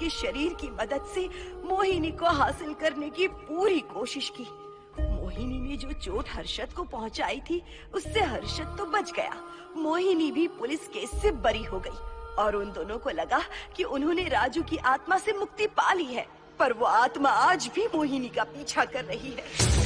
के शरीर की मदद से मोहिनी को हासिल करने की पूरी कोशिश की। मोहिनी ने जो चोट हर्षद को पहुंचाई थी, उससे हर्षद तो बच गया, मोहिनी भी पुलिस केस से बरी हो गई और उन दोनों को लगा कि उन्होंने राजू की आत्मा से मुक्ति पा ली है, पर वो आत्मा आज भी मोहिनी का पीछा कर रही है।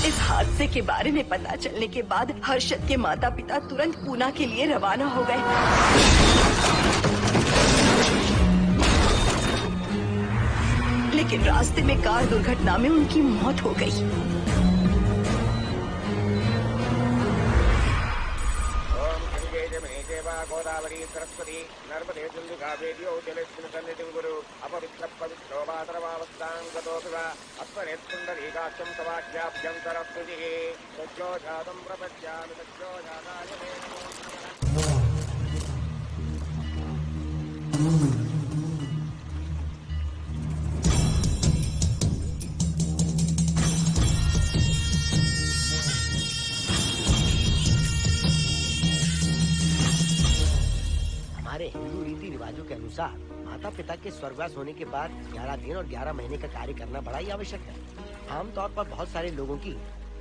इस हादसे के बारे में पता चलने के बाद हर्षद के माता पिता तुरंत पूना के लिए रवाना हो गए। लेकिन रास्ते में कार दुर्घटना में उनकी मौत हो गई। गोदावरी सरस्वती नर्मदे सिंधु कावेर्यो जलेस्मिन् सन्निधिं कुरु अपवित्रः पवित्रो मातरमावस्थां गतोऽपि वा अस्मरेत्पुण्डरीकाक्षं तवाख्याभ्यन्तरस्तुतिः सज्जो जातं प्रपद्यामि सज्जो जाताय मे नमो। हमारे हिंदू रीति रिवाजों के अनुसार माता पिता के स्वर्गवास होने के बाद 11 दिन और 11 महीने का कार्य करना बड़ा ही आवश्यक है। आमतौर पर बहुत सारे लोगों की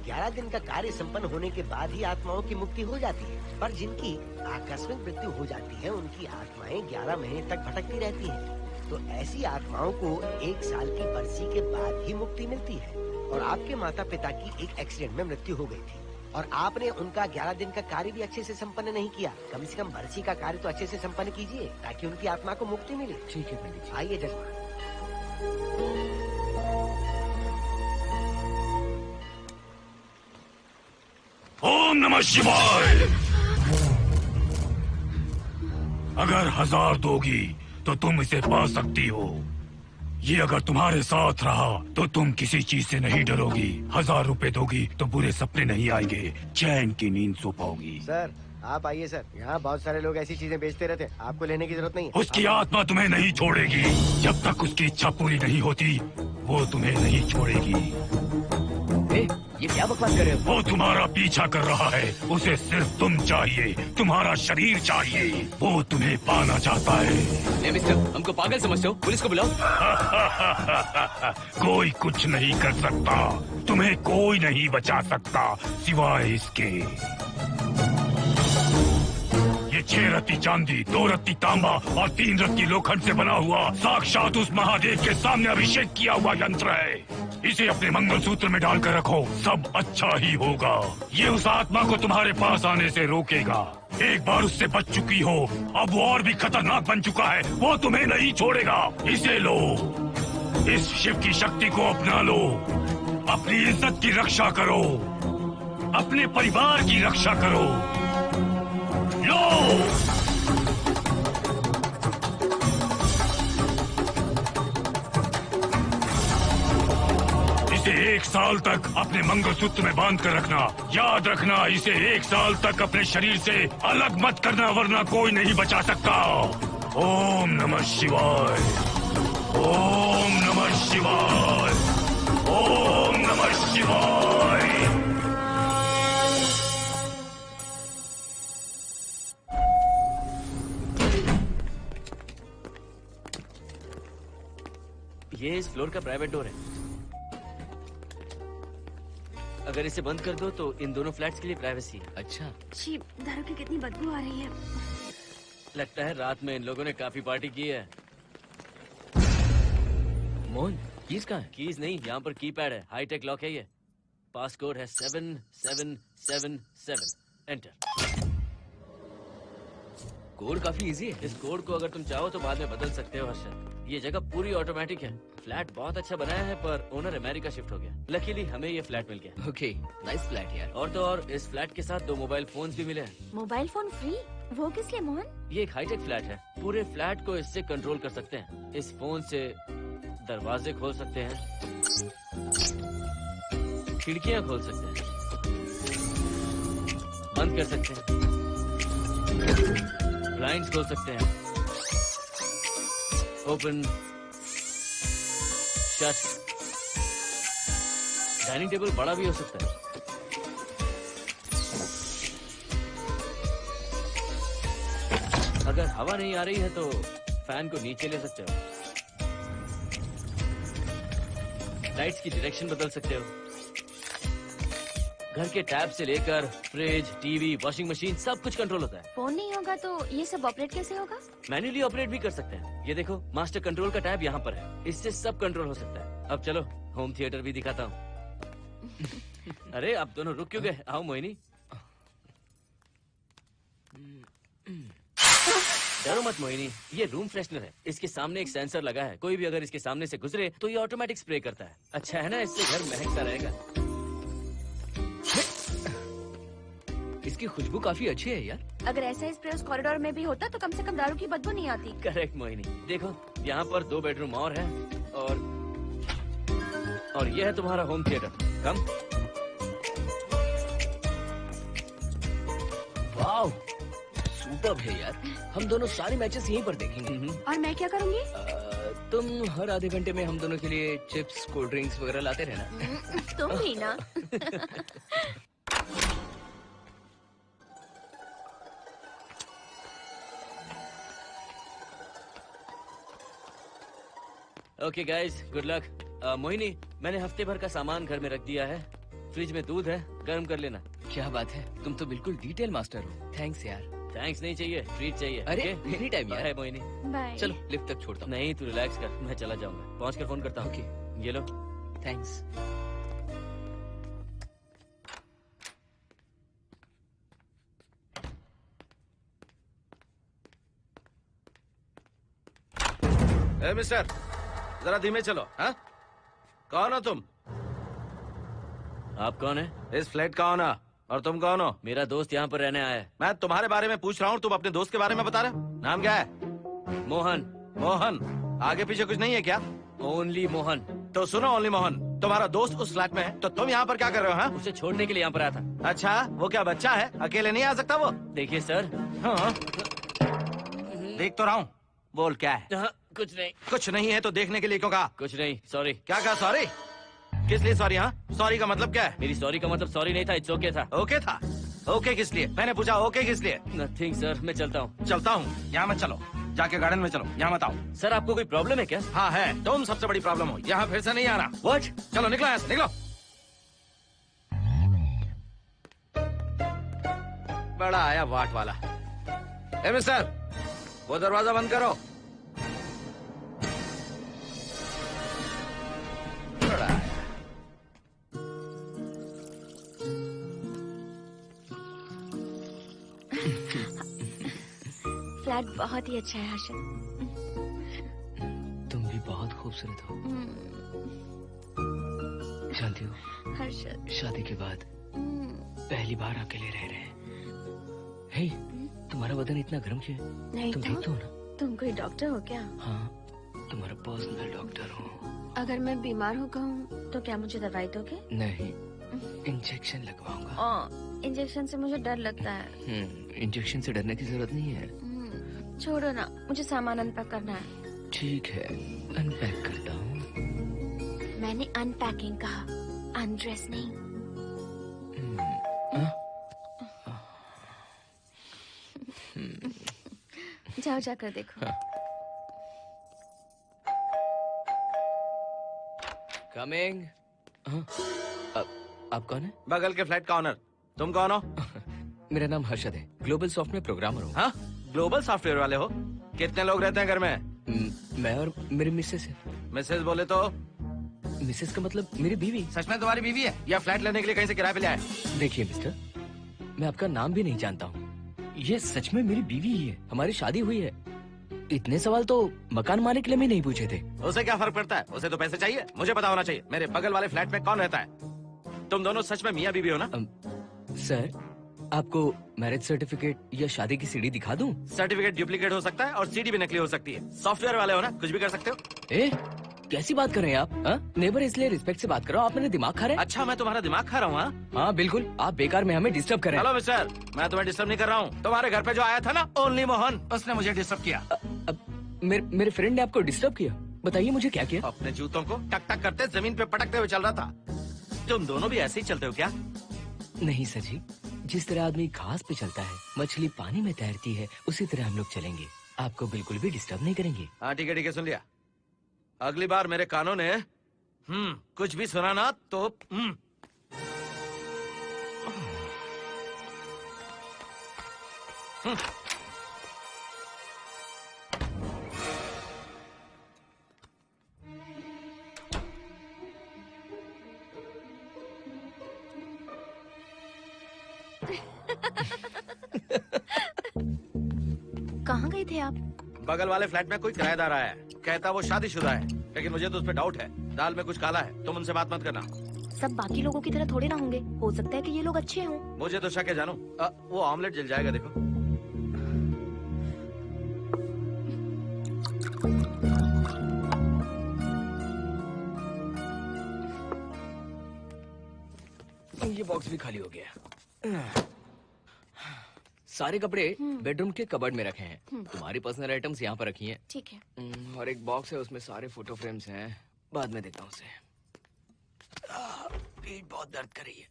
11 दिन का कार्य संपन्न होने के बाद ही आत्माओं की मुक्ति हो जाती है, पर जिनकी आकस्मिक मृत्यु हो जाती है उनकी आत्माएं 11 महीने तक भटकती रहती हैं। तो ऐसी आत्माओं को 1 साल की बरसी के बाद ही मुक्ति मिलती है। और आपके माता पिता की एक एक्सीडेंट में मृत्यु हो गई थी और आपने उनका 11 दिन का कार्य भी अच्छे से संपन्न नहीं किया। कम से कम बरसी का कार्य तो अच्छे से संपन्न कीजिए ताकि उनकी आत्मा को मुक्ति मिले। ठीक है पंडित जी। आइए जजमान। ओम नमः शिवाय। अगर 1000 दोगी तो तुम इसे पा सकती हो। ये अगर तुम्हारे साथ रहा तो तुम किसी चीज से नहीं डरोगी। 1000 रुपए दोगी तो बुरे सपने नहीं आएंगे, चैन की नींद सो पाओगी। सर आप आइए सर, यहाँ बहुत सारे लोग ऐसी चीजें बेचते रहते हैं, आपको लेने की जरूरत नहीं है। उसकी आत्मा तुम्हें नहीं छोड़ेगी। जब तक उसकी इच्छा पूरी नहीं होती वो तुम्हें नहीं छोड़ेगी। ये क्या बकवास कर रहे हो? वो तुम्हारा पीछा कर रहा है, उसे सिर्फ तुम चाहिए, तुम्हारा शरीर चाहिए, वो तुम्हें पाना चाहता है। मिस्टर, हमको पागल समझते हो? पुलिस को बुलाओ। कोई कुछ नहीं कर सकता, तुम्हें कोई नहीं बचा सकता सिवाय इसके। ये 6 रत्ती चांदी, 2 रत्ती तांबा और 3 रत्ती लोखंड से बना हुआ साक्षात उस महादेव के सामने अभिषेक किया हुआ यंत्र है। इसे अपने मंगलसूत्र में डालकर रखो, सब अच्छा ही होगा। ये उस आत्मा को तुम्हारे पास आने से रोकेगा। एक बार उससे बच चुकी हो, अब वो और भी खतरनाक बन चुका है, वो तुम्हें नहीं छोड़ेगा। इसे लो, इस शिव की शक्ति को अपना लो। अपनी इज्जत की रक्षा करो, अपने परिवार की रक्षा करो। लो, इसे 1 साल तक अपने मंगलसूत्र में बांध कर रखना। याद रखना, इसे 1 साल तक अपने शरीर से अलग मत करना, वरना कोई नहीं बचा सकता। ओम नमः शिवाय, ओम नमः शिवाय, ओम नमः शिवाय। ये इस फ्लोर का प्राइवेट डोर है। अगर इसे बंद कर दो तो इन दोनों फ्लैट्स के लिए प्राइवेसी है। अच्छा, छी, दारू की कितनी बदबू आ रही है। लगता है रात में इन लोगों ने काफी पार्टी की है। मोहन, कीज कहाँ है? कीज नहीं, यहाँ पर कीपैड है। हाईटेक लॉक है ये। पास कोड है 7777। एंटर। कोड काफी इजी है। इस कोड को अगर तुम चाहो तो बाद में बदल सकते हो हर्षद। ये जगह पूरी ऑटोमेटिक है। फ्लैट बहुत अच्छा बनाया है, पर ओनर अमेरिका शिफ्ट हो गया। लकीली हमें ये फ्लैट मिल गया। ओके, नाइस फ्लैट यार। और तो और इस फ्लैट के साथ 2 मोबाइल फोन्स भी मिले हैं। Mobile phone free? वो किस लिए मोहन? ये एक हाईटेक फ्लैट है। पूरे फ्लैट को इससे कंट्रोल कर सकते हैं। इस फोन से दरवाजे खोल सकते हैं, खिड़कियां खोल सकते हैं, बंद कर सकते हैं, ब्लाइंड्स खोल सकते हैं, ओपन, शट। डाइनिंग टेबल बड़ा भी हो सकता है। अगर हवा नहीं आ रही है तो फैन को नीचे ले सकते हो। लाइट्स की डायरेक्शन बदल सकते हो। घर के टैब से लेकर फ्रिज, टीवी, वॉशिंग मशीन सब कुछ कंट्रोल होता है। फोन नहीं होगा तो ये सब ऑपरेट कैसे होगा? मैन्युअली ऑपरेट भी कर सकते हैं। ये देखो, मास्टर कंट्रोल का टैब यहाँ पर है। इससे सब कंट्रोल हो सकता है। अब चलो होम थिएटर भी दिखाता हूँ। अरे आप दोनों रुक क्यों गए? आओ मोहिनी। डरो मत मोहिनी, ये रूम फ्रेशनर है। इसके सामने एक सेंसर लगा है। कोई भी अगर इसके सामने से गुजरे तो ये ऑटोमेटिक स्प्रे करता है। अच्छा है ना, इससे घर महकता रहेगा। इसकी खुशबू काफी अच्छी है यार। अगर ऐसा स्प्रे उस कॉरिडोर में भी होता तो कम से कम दारू की बदबू नहीं आती। करेक्ट मोहिनी। देखो यहाँ पर 2 बेडरूम और है, और ये है तुम्हारा होम थिएटर। कम। वाओ, सुपर्ब है यार। हम दोनों सारे मैचेस यहीं पर देखेंगे। और मैं क्या करूँगी? तुम हर आधे घंटे में हम दोनों के लिए चिप्स, कोल्ड ड्रिंक्स वगैरह लाते रहना। तुम भी ना। Okay guys, good luck. Mohini, मैंने हफ्ते भर का सामान घर में रख दिया है। फ्रिज में दूध है, गर्म कर लेना। क्या बात है, तुम तो बिल्कुल डिटेल मास्टर हो। थैंक्स यार। थैंक्स नहीं चाहिए, ट्रीट चाहिए। अरे एनी टाइम यार। मोहिनी बाय। चलो लिफ्ट तक छोड़ता हूँ। नहीं, तू रिलैक्स कर, मैं चला जाऊंगा। पहुँच कर फोन करता हूँ। ओके, ये लो। थैंक्स। ए मिस्टर, जरा धीमे चलो। हाँ, कौन हो तुम? आप कौन है? इस फ्लैट का ओनर। और तुम कौन हो? मेरा दोस्त यहाँ पर रहने आया है। मैं तुम्हारे बारे में पूछ रहा हूँ, तुम अपने दोस्त के बारे में बता रहे हो। नाम क्या है? मोहन। मोहन? आगे पीछे कुछ नहीं है क्या? ओनली मोहन। तो सुनो ओनली मोहन, तुम्हारा दोस्त उस फ्लैट में है, तो तुम यहाँ पर क्या कर रहे हो? हाँ, उसे छोड़ने के लिए यहाँ पर आया था। अच्छा, वो क्या बच्चा है? अकेले नहीं आ सकता वो? देखिए सर। हाँ, देख तो रहा हूँ। बोल क्या है? हाँ, कुछ नहीं। कुछ नहीं है तो देखने के लिए क्यों कहा? कुछ नहीं, सॉरी। क्या कहा? सॉरी? किस लिए सॉरी? हाँ, सॉरी का मतलब क्या है? मेरी सॉरी का मतलब सॉरी नहीं था, इट्स ओके था। ओके था? ओके किस लिए? मैंने पूछा ओके किस लिए? नथिंग सर, मैं चलता हूँ। चलता हूँ? यहाँ मत चलो, जाके गार्डन में चलो। यहाँ मत आओ। सर आपको कोई प्रॉब्लम है क्या? हाँ है, तुम सबसे बड़ी प्रॉब्लम हो। यहाँ फिर से नहीं आना। व्हाट? चलो निकलो यहाँ से, निकलो। बड़ा आया वाट वाला। ए मिस्टर, वो दरवाजा बंद करो। बड़ा आया। फ्लैट बहुत ही अच्छा है हर्षद। तुम भी बहुत खूबसूरत हो। जानती हो हर्षद। शादी के बाद पहली बार अकेले रह रहे हैं। हे, तुम्हारा बदन इतना गर्म क्यों है? नहीं तुम तो ठीक तो हो ना? तुम कोई डॉक्टर हो क्या? हाँ, तुम्हारा पर्सनल डॉक्टर हूँ। अगर मैं बीमार हो गऊँ तो क्या मुझे दवाई दोगे? नहीं, इंजेक्शन लगवाऊंगा। इंजेक्शन से मुझे डर लगता है। इंजेक्शन से डरने की जरूरत नहीं है। छोड़ो ना, मुझे सामान अनपैक करना है। ठीक है, अनपैक करता हूँ। मैंने अनपैकिंग कहा, अनड्रेस नहीं। जाओ जाकर देखो। कमिंग। आप कौन है? बगल के फ्लैट का ऑनर। तुम कौन हो? मेरा नाम हर्षद है, ग्लोबल सॉफ्ट में प्रोग्रामर हूँ। हाँ, ग्लोबल सॉफ्टवेयर वाले हो? कितने लोग रहते हैं घर में? मैं और मेरी मिसेस है। मिसेज बोले तो? मिसेस का मतलब मेरी बीवी। सच में तुम्हारी बीवी है या फ्लैट लेने के लिए कहीं से किराए पे ले आए? देखिए मिस्टर, मैं आपका नाम भी नहीं जानता हूँ। ये सच में मेरी बीवी ही है, हमारी शादी हुई है। इतने सवाल तो मकान मालिक ने भी नहीं पूछे थे। उसे क्या फर्क पड़ता है? उसे तो पैसे चाहिए, मुझे पता होना चाहिए। मेरे बगल वाले फ्लैट में कौन रहता है? तुम दोनों सच में मियाँ बीवी हो ना? सर, आपको मैरिज सर्टिफिकेट या शादी की सीडी दिखा दूं? सर्टिफिकेट डुप्लीकेट हो सकता है और सीडी भी नकली हो सकती है। सॉफ्टवेयर वाले हो ना, कुछ भी कर सकते हो। ए, कैसी बात कर रहे हैं आप? नेबर, इसलिए रिस्पेक्ट से बात करो। आप मेरे दिमाग खा रहे हैं? अच्छा, मैं तुम्हारा दिमाग खा रहा हूँ? हाँ बिल्कुल, आप बेकार में हमें डिस्टर्ब कर रहे हैं। हेलो मिस्टर, मैं तुम्हें डिस्टर्ब नहीं कर रहा हूँ। तुम्हारे घर पे जो आया था ना, ओनली मोहन, उसने मुझे डिस्टर्ब किया। मेरे फ्रेंड ने आपको डिस्टर्ब किया? बताइए मुझे क्या किया? अपने जूतों को टक टक करते जमीन पे पटकते हुए चल रहा था। तुम दोनों भी ऐसे ही चलते हो क्या? नहीं सर जी, जिस तरह आदमी घास पे चलता है, मछली पानी में तैरती है, उसी तरह हम लोग चलेंगे। आपको बिल्कुल भी डिस्टर्ब नहीं करेंगे। हाँ ठीक है, सुन लिया। अगली बार मेरे कानों ने कुछ भी सुना ना तो कहाँ गए थे आप? बगल वाले फ्लैट में कोई किराएदार आया है, कहता वो शादीशुदा है, लेकिन मुझे तो उस पर डाउट है। दाल में कुछ काला है, तुम उनसे बात मत करना। सब बाकी लोगों की तरह थोड़े ना होंगे, हो सकता है कि ये लोग अच्छे हों। मुझे तो शक है जानू। वो ऑमलेट जल जाएगा, देखो। ये बॉक्स भी खाली हो गया। सारे कपड़े बेडरूम के कबर्ड में रखे हैं। तुम्हारी पर्सनल आइटम्स यहाँ पर रखी हैं। ठीक है। और एक बॉक्स है, उसमें सारे फोटो फ्रेम्स हैं। बाद में देता हूँ उसे। पीठ बहुत दर्द कर रही है,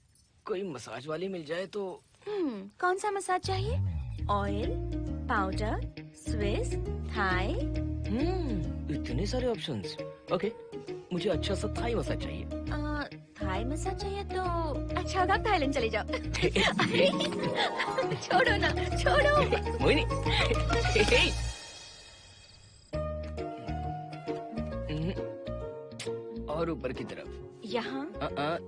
कोई मसाज वाली मिल जाए तो। कौन सा मसाज चाहिए? Oil, powder, Swiss, Thai? इतने सारे ऑप्शंस। ओके, मुझे अच्छा सा थाई मसाज चाहिए। थाई मसाज चाहिए तो अच्छा होगा थाईलैंड चले जाओ। छोड़ो ना, छोड़ो। मोहिनी। और ऊपर की तरफ। यहाँ?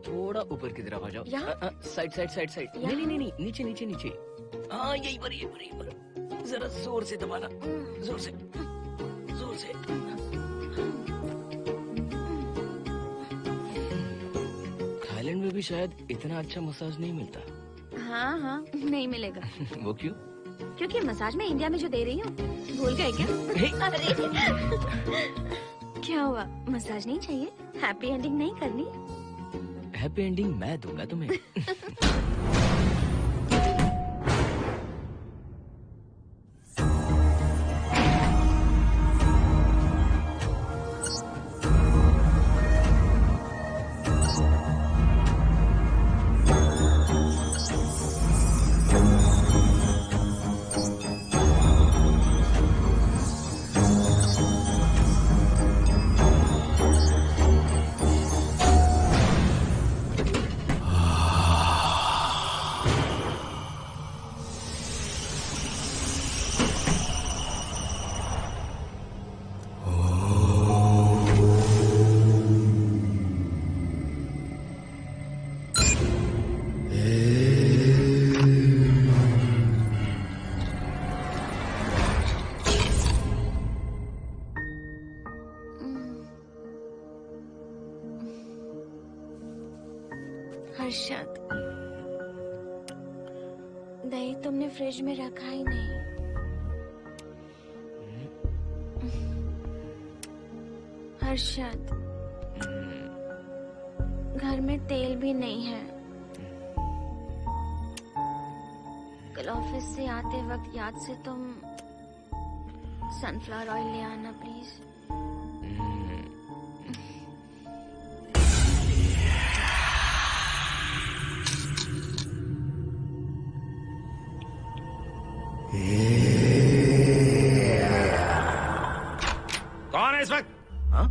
थोड़ा ऊपर की तरफ आ जाओ। यहाँ? Side side side side. नहीं नहीं नहीं, नीचे नीचे नीचे। हाँ यही पर, यही पर, यही पर। जरा जोर से दबाना, जोर से, जोर से। थाईलैंड में भी शायद इतना अच्छा मसाज नहीं मिलता। हाँ हाँ, नहीं मिलेगा। वो क्यों? क्योंकि मसाज में इंडिया में जो दे रही हूँ, भूल गए क्या? अरे क्या हुआ, मसाज नहीं चाहिए? हैप्पी एंडिंग नहीं करनी? हैप्पी एंडिंग मैं दूंगा तुम्हें। दही तुमने फ्रिज में रखा ही नहीं। हर्षद, घर में तेल भी नहीं है। कल ऑफिस से आते वक्त याद से तुम सनफ्लावर ऑयल ले आना प्लीज। कौन है इस वक्त? हाँ?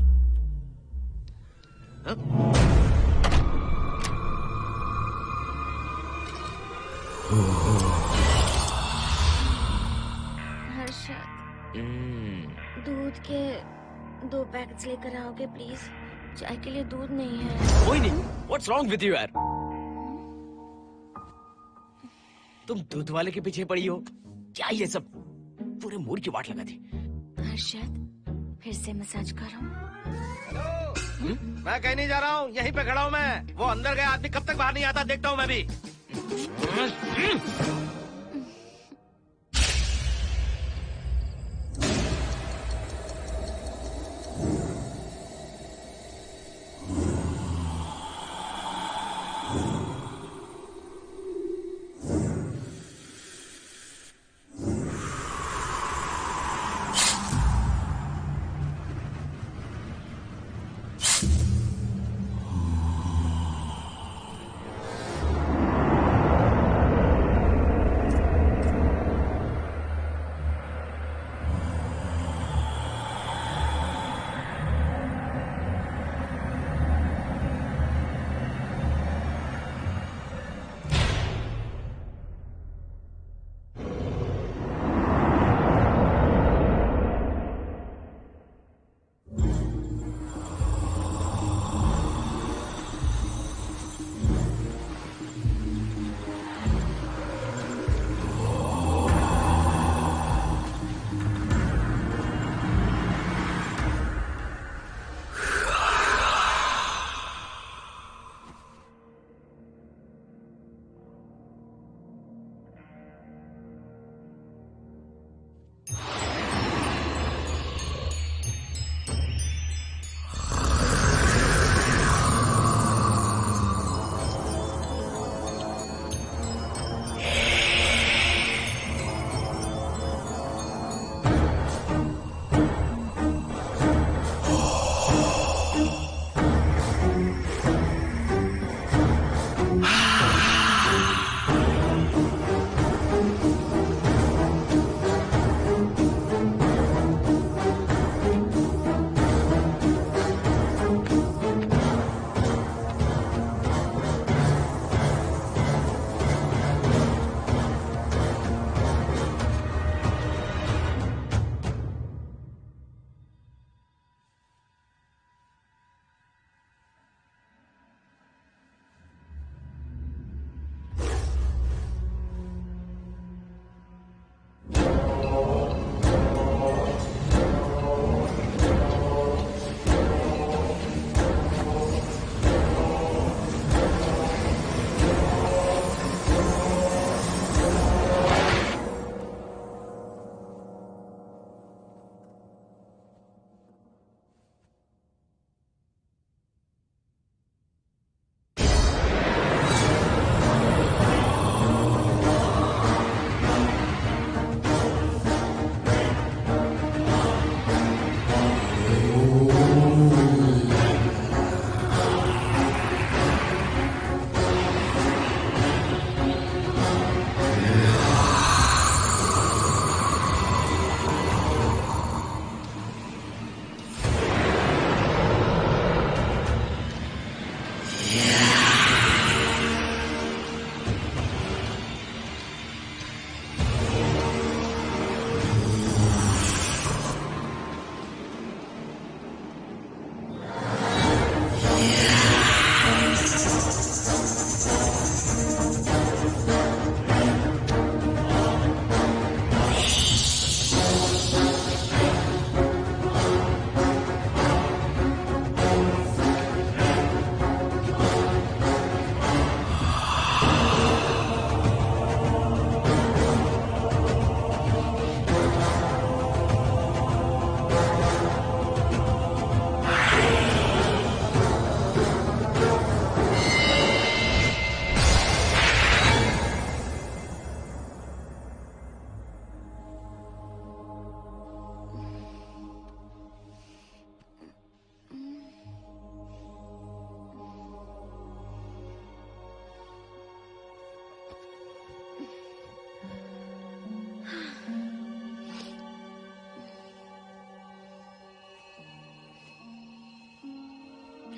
हाँ? हर्षद, दूध के 2 पैकेट्स लेकर आओगे प्लीज? चाय के लिए दूध नहीं है। कोई नहीं। What's wrong with you यार? तुम दूध वाले के पीछे पड़ी हो? क्या ये सब? पूरे मूड की वाट लगा दी। हर्षद, फिर से मसाज करो। मैं कहीं नहीं जा रहा हूँ, यहीं पे खड़ा हूँ मैं। वो अंदर गया आदमी कब तक बाहर नहीं आता, देखता हूँ मैं भी।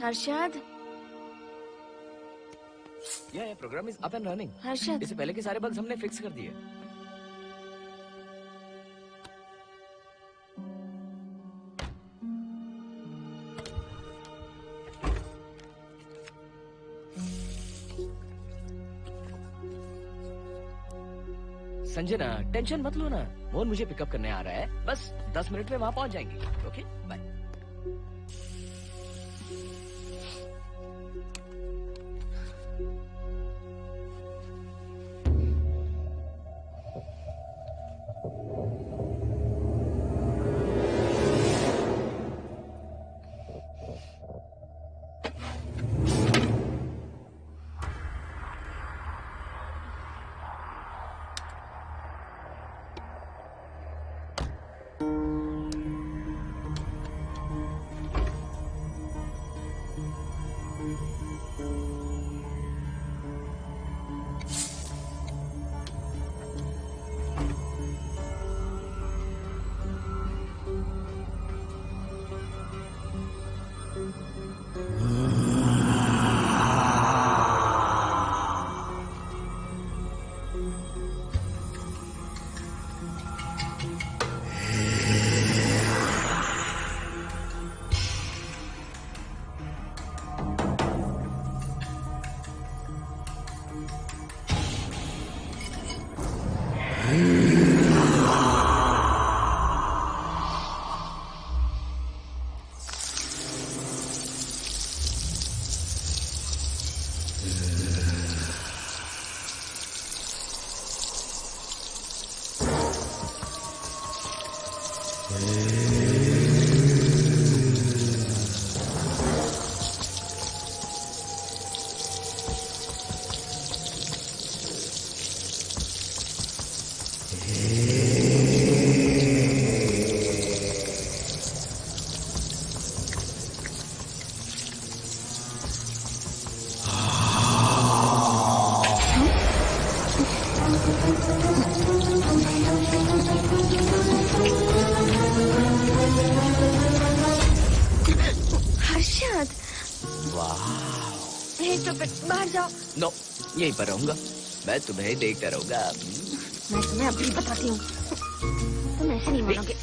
हर्षद, ये program is up and running. Harshad, इससे पहले के सारे बग्स हमने फिक्स कर दिए। संजना, टेंशन मत लो ना, मोहन मुझे पिकअप करने आ रहा है, बस 10 मिनट में वहां पहुंच जाएंगे। Okay, bye. बाहर जाओ। नो, यहीं पर रहूंगा, मैं तुम्हें देखता रहूंगा। मैं तुम्हें अभी बताती हूँ, तुम ऐसे नहीं मानोगे।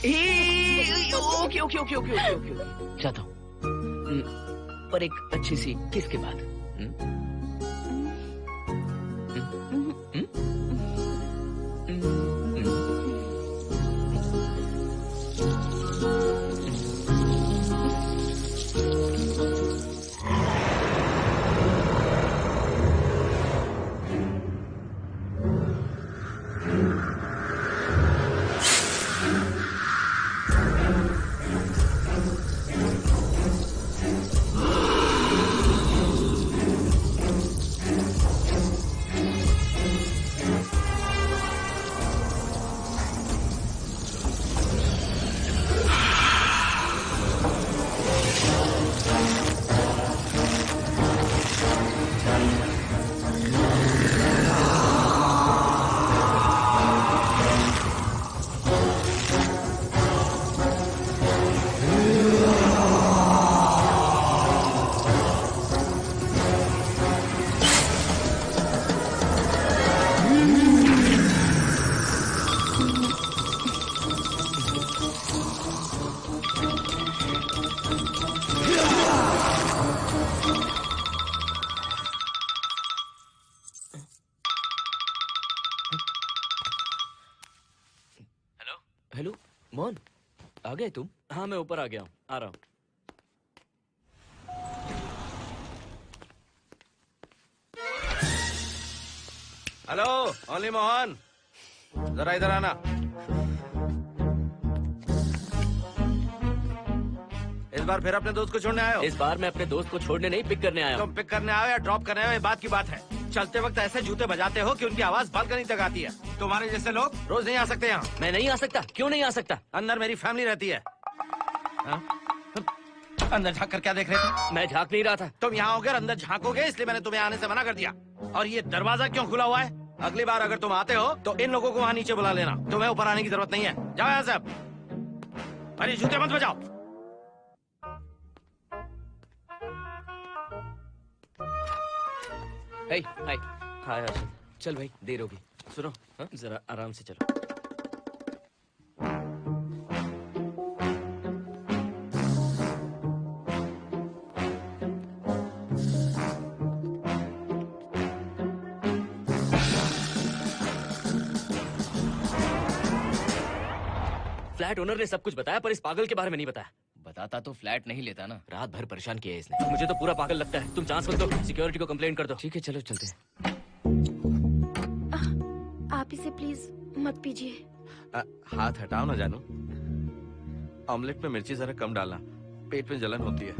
Okay okay okay okay okay okay, जाता हूँ, पर एक अच्छी सी किस के बाद। हेलो मोहन, आ गए तुम? हाँ, मैं ऊपर आ गया हूँ, आ रहा हूँ। हेलो, ओनली मोहन, जरा इधर आना। इस बार फिर अपने दोस्त को छोड़ने आए हो? इस बार मैं अपने दोस्त को छोड़ने नहीं, पिक करने आया हूँ। तुम पिक करने आए हो या ड्रॉप करने आए हो, ये बात की बात है। चलते वक्त ऐसे जूते बजाते हो कि उनकी आवाज बालकनी तक आती है। तुम्हारे जैसे लोग रोज नहीं आ सकते यहाँ। मैं नहीं आ सकता। क्यों नहीं आ सकता? अंदर मेरी फैमिली रहती है। अंदर झाँक कर क्या देख रहे थे? मैं झाँक नहीं रहा था। तुम यहाँ होकर अंदर झाँकोगे, इसलिए मैंने तुम्हें आने से मना कर दिया। और ये दरवाजा क्यों खुला हुआ है? अगली बार अगर तुम आते हो तो इन लोगों को वहाँ नीचे बुला लेना। तुम्हें ऊपर आने की जरूरत नहीं है। जाओ यहाँ से अब। अरे जूते मत बजाओ। हाय हाय। हाय हर्षद। चल भाई, देर होगी। सुनो, हाँ? जरा आराम से चलो। फ्लैट ओनर ने सब कुछ बताया पर इस पागल के बारे में नहीं बताया। बताता तो फ्लैट नहीं लेता ना। रात भर परेशान किया है इसने। मुझे तो पूरा पागल लगता है। तुम चांस मत दो, सिक्योरिटी को कंप्लेंट कर दो। ठीक है, चलो चलते हैं। आप इसे प्लीज मत पीजिए। हाथ हटाओ ना जानू। ऑमलेट में मिर्ची जरा कम डालना, पेट में जलन होती है।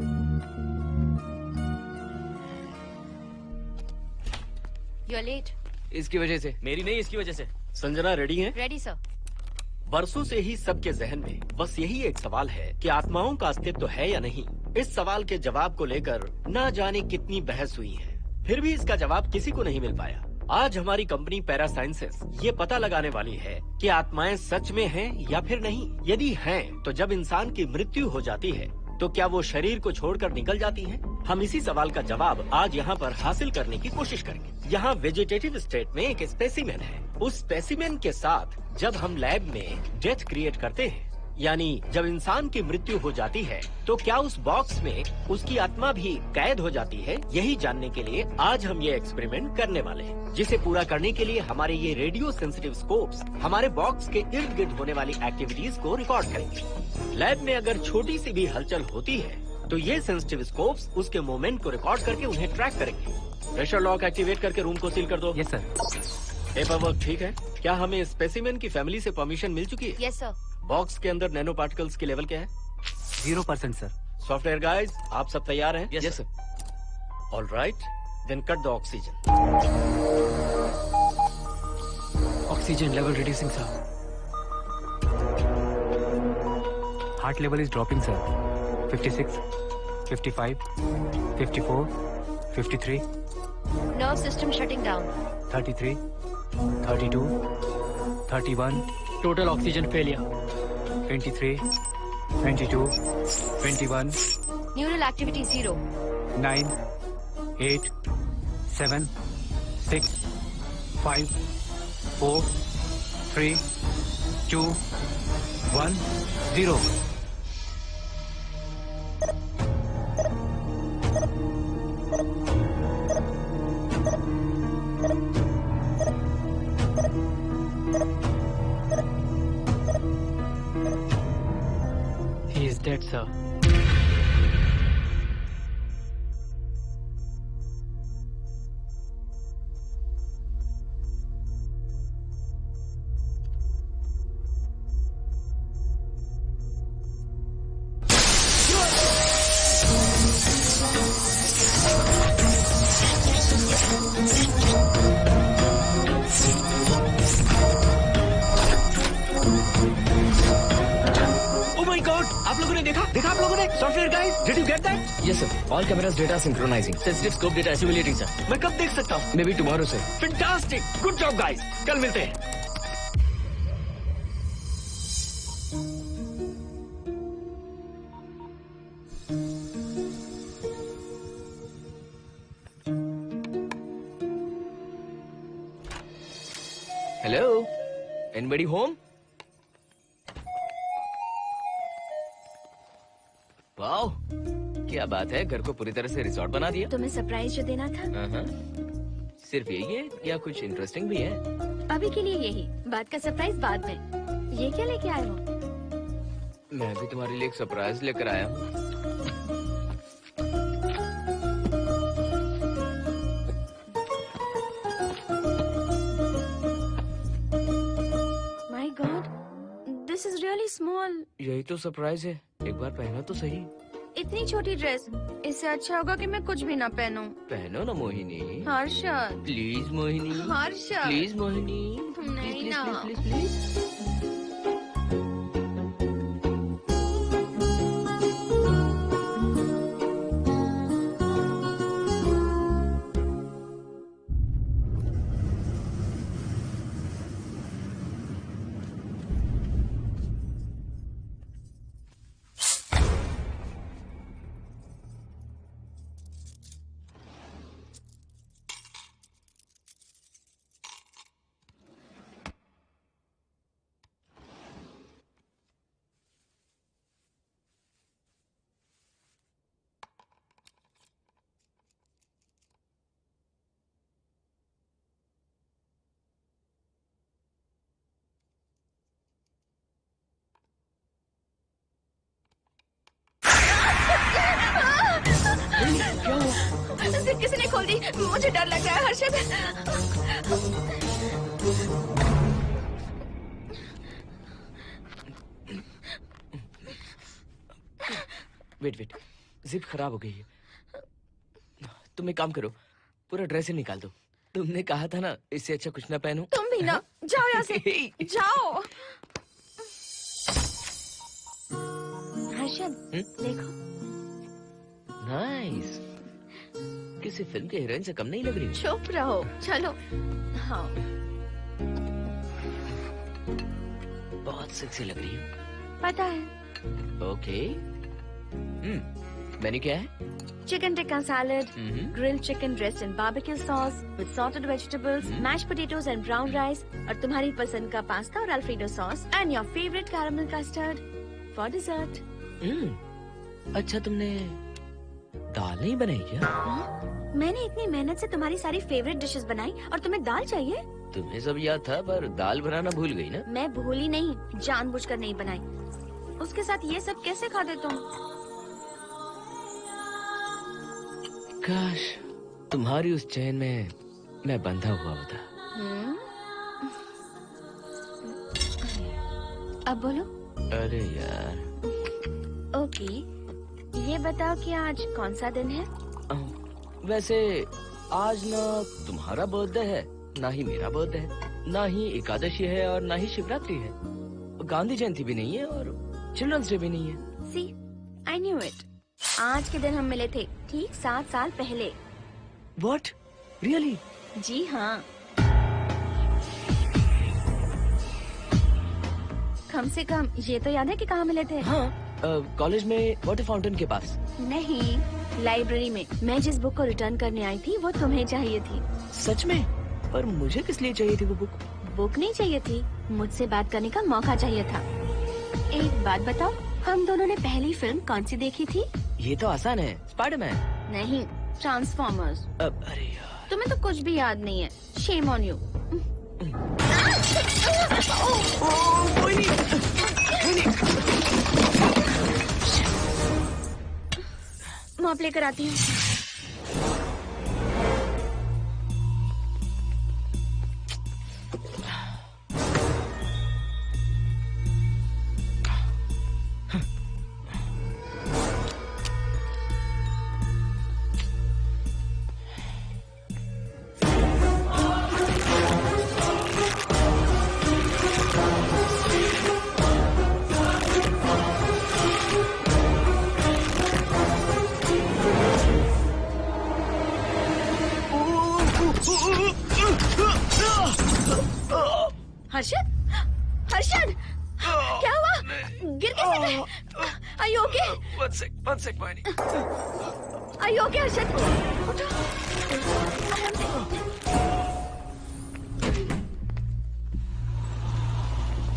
You are late. इसकी वजह से। मेरी नहीं, इसकी वजह से। संजना रेडी है? Ready sir. बरसों से ही सबके जहन में बस यही एक सवाल है कि आत्माओं का अस्तित्व है या नहीं। इस सवाल के जवाब को लेकर ना जाने कितनी बहस हुई है, फिर भी इसका जवाब किसी को नहीं मिल पाया। आज हमारी कंपनी पैरा साइंसेस ये पता लगाने वाली है कि आत्माएं सच में हैं या फिर नहीं। यदि हैं, तो जब इंसान की मृत्यु हो जाती है तो क्या वो शरीर को छोड़कर निकल जाती हैं? हम इसी सवाल का जवाब आज यहाँ पर हासिल करने की कोशिश करेंगे। यहाँ वेजिटेटिव स्टेट में एक स्पेसिमेन है। उस स्पेसिमेन के साथ जब हम लैब में डेथ क्रिएट करते हैं, यानी जब इंसान की मृत्यु हो जाती है, तो क्या उस बॉक्स में उसकी आत्मा भी कैद हो जाती है? यही जानने के लिए आज हम ये एक्सपेरिमेंट करने वाले हैं, जिसे पूरा करने के लिए हमारे ये रेडियो सेंसिटिव स्कोप्स हमारे बॉक्स के इर्द गिर्द होने वाली एक्टिविटीज को रिकॉर्ड करेंगे। लैब में अगर छोटी सी भी हलचल होती है तो ये सेंसिटिव स्कोप्स उसके मूवमेंट को रिकॉर्ड करके उन्हें ट्रैक करेंगे। प्रेशर लॉक एक्टिवेट करके रूम को सील कर दो। Yes sir. पेपर वर्क ठीक है? क्या हमें स्पेसिमेन की फैमिली से परमिशन मिल चुकी है? Yes sir. बॉक्स के अंदर नैनो पार्टिकल्स की लेवल क्या है? 0% सर। सॉफ्टवेयर गाइस, आप सब तैयार हैं? Yes sir. All right, then cut the oxygen. Oxygen level reducing sir. Heart level is dropping sir. 56, 55, 54, 53, nerve system shutting down. 33, 32, 31, total oxygen failure. 23, 22, 21, neural activity 0। 9, 8, 7, 6, 5, 4, 3, 2, 1, 0। He is dead, sir. देखा आप लोगों ने? Software guys, did you get that? Yes sir. All cameras data synchronizing. Sensitive scope data simulating sir. मैं कब देख सकता हूँ? Maybe tomorrow sir. Fantastic, good job guys, कल मिलते हैं। Hello? Anybody home? वाओ, क्या बात है, घर को पूरी तरह से रिसोर्ट बना दिया। तुम्हें सरप्राइज जो देना था। सिर्फ यही है या कुछ इंटरेस्टिंग भी है? अभी के लिए यही, बाद का सरप्राइज बाद में। ये क्या लेके आए हो? मैं भी तुम्हारे लिए एक सरप्राइज लेकर आया हूँ। My god, this is really small. यही तो सरप्राइज है, एक बार पहना तो सही। इतनी छोटी ड्रेस, इससे अच्छा होगा कि मैं कुछ भी ना पहनूं। पहनो ना मोहिनी। हर्षद, प्लीज मोहिनी। हर्षद, प्लीज मोहिनी। नहीं ना। Please please. क्या हुआ? जिप किसी ने खोल दी, मुझे डर लग रहा है हर्षद। वेट, जिप खराब हो गई है। तुम एक काम करो, पूरा ड्रेस ही निकाल दो। तुमने कहा था ना इससे अच्छा कुछ ना पहनो। तुम भी ना, जाओ यहाँ से, जाओ। हर्षद, देखो। नाइस। किसी फिल्म के हीरोइन से कम नहीं लग रही। चुप रहो, चलो। हाँ, बहुत सेक्सी लग रही है। पता है। ओके। मेन्यू क्या है? Chicken tikka salad, grilled chicken dressed in barbecue sauce with salted vegetables, mashed potatoes and brown rice, और तुम्हारी पसंद का पास्ता और alfredo sauce, and your favorite caramel custard for dessert. अच्छा, तुमने दाल नहीं बनाई क्या? मैंने इतनी मेहनत से तुम्हारी सारी फेवरेट डिशेस बनाई और तुम्हें दाल चाहिए? तुम्हें सब याद था, पर दाल बनाना भूल गई ना? मैं भूली नहीं, जानबूझकर नहीं बनाई। उसके साथ ये सब कैसे खाते तुम? काश तुम्हारी उस चैन में मैं बंधा हुआ होता। अब बोलो। अरे यार। ओके, ये बताओ कि आज कौन सा दिन है? वैसे आज ना तुम्हारा बर्थडे है, ना ही मेरा बर्थडे है, ना ही एकादशी है और ना ही शिवरात्रि है, गांधी जयंती भी नहीं है और चिल्ड्रंस डे भी नहीं है। सी, आई न्यू इट। आज के दिन हम मिले थे, ठीक 7 साल पहले। What? Really? जी हाँ। कम से कम ये तो याद है कि कहाँ मिले थे? हाँ, कॉलेज में वाटर फाउंटेन के पास। नहीं, लाइब्रेरी में। मैं जिस बुक को रिटर्न करने आई थी वो तुम्हें चाहिए थी। सच में? पर मुझे किस लिए चाहिए थी वो बुक? बुक नहीं चाहिए थी, मुझसे बात करने का मौका चाहिए था। एक बात बताओ, हम दोनों ने पहली फिल्म कौन सी देखी थी? ये तो आसान है, स्पाइडरमैन। नहीं, ट्रांसफॉर्मर्स। अरे यार, तुम्हें तो कुछ भी याद नहीं है। Shame on you. मॉप लेकर आती हूँ। हर्षद, हर्षद, क्या हुआ? गिर कैसे गए? Are you okay? One sec, Moini. Are you okay, Harshad? उठो। आराम से।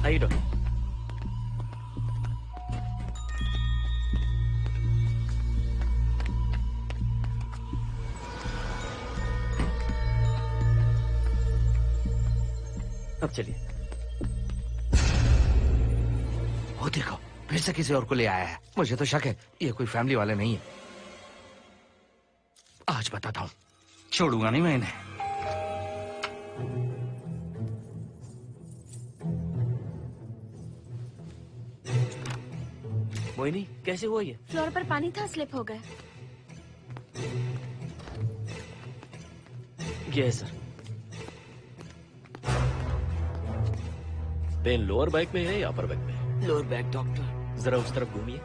आइए डॉक्टर। अब चलिए। वो देखो, फिर से किसी और को ले आया है। मुझे तो शक है ये कोई फैमिली वाले नहीं है। आज बताता हूँ, छोड़ूंगा नहीं मैं इन्हें। मोहिनी, कैसे हुआ ये? फ्लोर पर पानी था, स्लिप हो गए। ये है सर। पेन लोअर बैक में है या अपर बैक में? Lower back doctor. जरा उस तरफ घूमिए।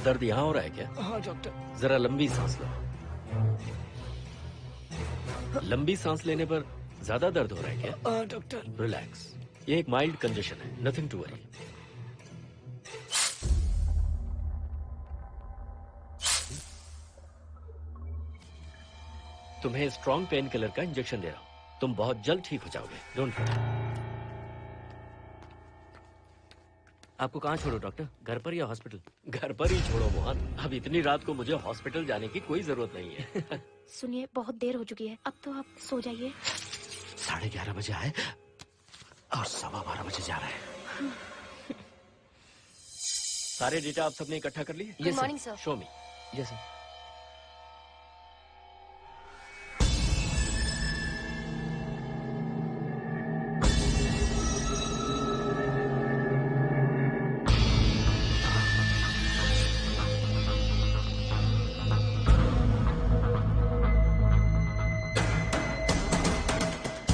दर्द यहाँ हो रहा है क्या? हाँ डॉक्टर। जरा लंबी सांस लो। लंबी सांस लेने पर ज्यादा दर्द हो रहा है क्या? हाँ डॉक्टर। रिलैक्स, ये एक माइल्ड कंजेशन है, नथिंग टू वरी। तुम्हें स्ट्रॉन्ग पेन किलर का इंजेक्शन दे रहा हूं, तुम बहुत जल्द ठीक हो जाओगे, डोंट वरी। आपको कहाँ छोड़ो डॉक्टर, घर पर या हॉस्पिटल? घर पर ही छोड़ो मोहन, अब इतनी रात को मुझे हॉस्पिटल जाने की कोई जरूरत नहीं है। सुनिए, बहुत देर हो चुकी है, अब तो आप सो जाइए। 11:30 बजे आए और 12:15 बजे जा रहे हैं। सारे डेटा आप सबने इकट्ठा कर लिए? Good morning sir. Show me. जैसे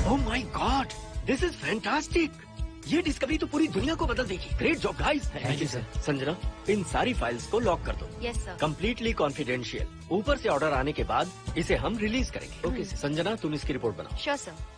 oh my god, this is fantastic. ये डिस्कवरी तो पूरी दुनिया को बदल देगी। Great job guys. Thank you sir. Sanjana, इन सारी फाइल्स को लॉक कर दो। Yes sir. Completely confidential. ऊपर से ऑर्डर आने के बाद इसे हम रिलीज करेंगे। Okay sir. संजना, तुम इसकी रिपोर्ट बनाओ। Sure sir.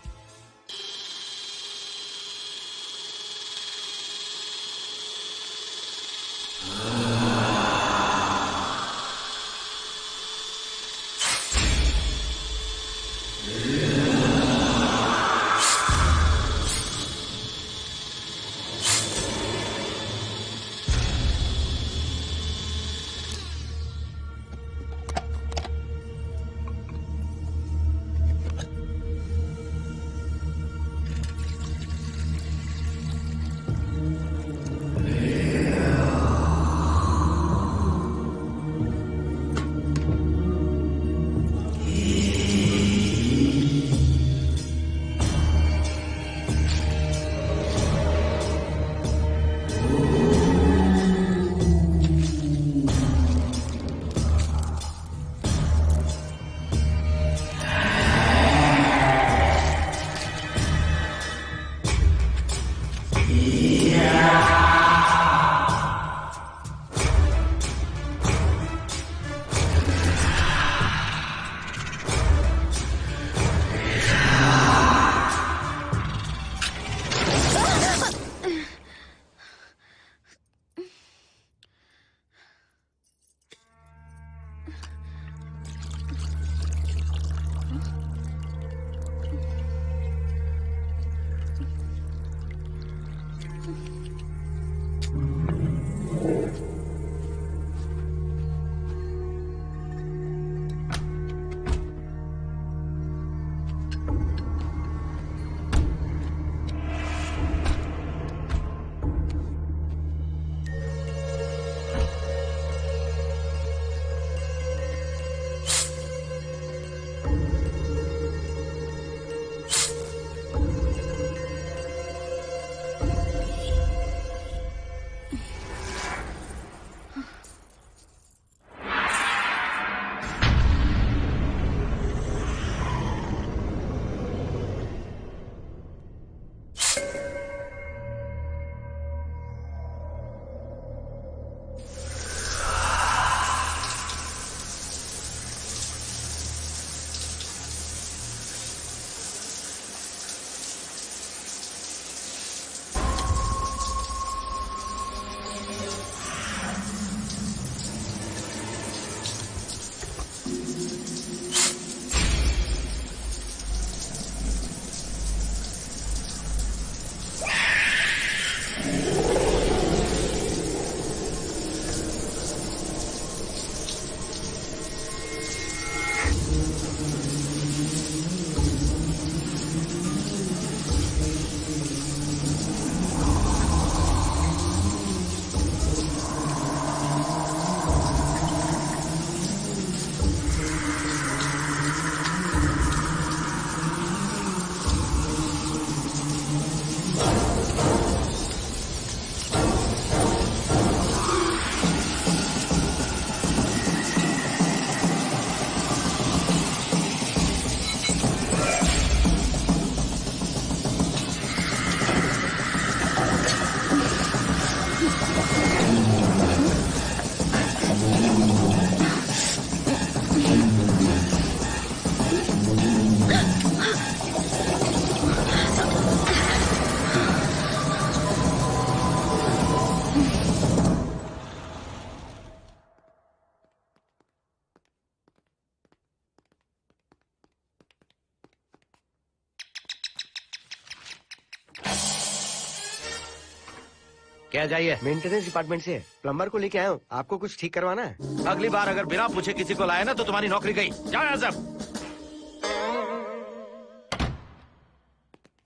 क्या चाहिए? मेंटेनेंस डिपार्टमेंट से प्लम्बर को लेके आया हूँ। आपको कुछ ठीक करवाना है? अगली बार अगर बिना पूछे किसी को लाए ना तो तुम्हारी नौकरी गई। जाओ यहाँ से।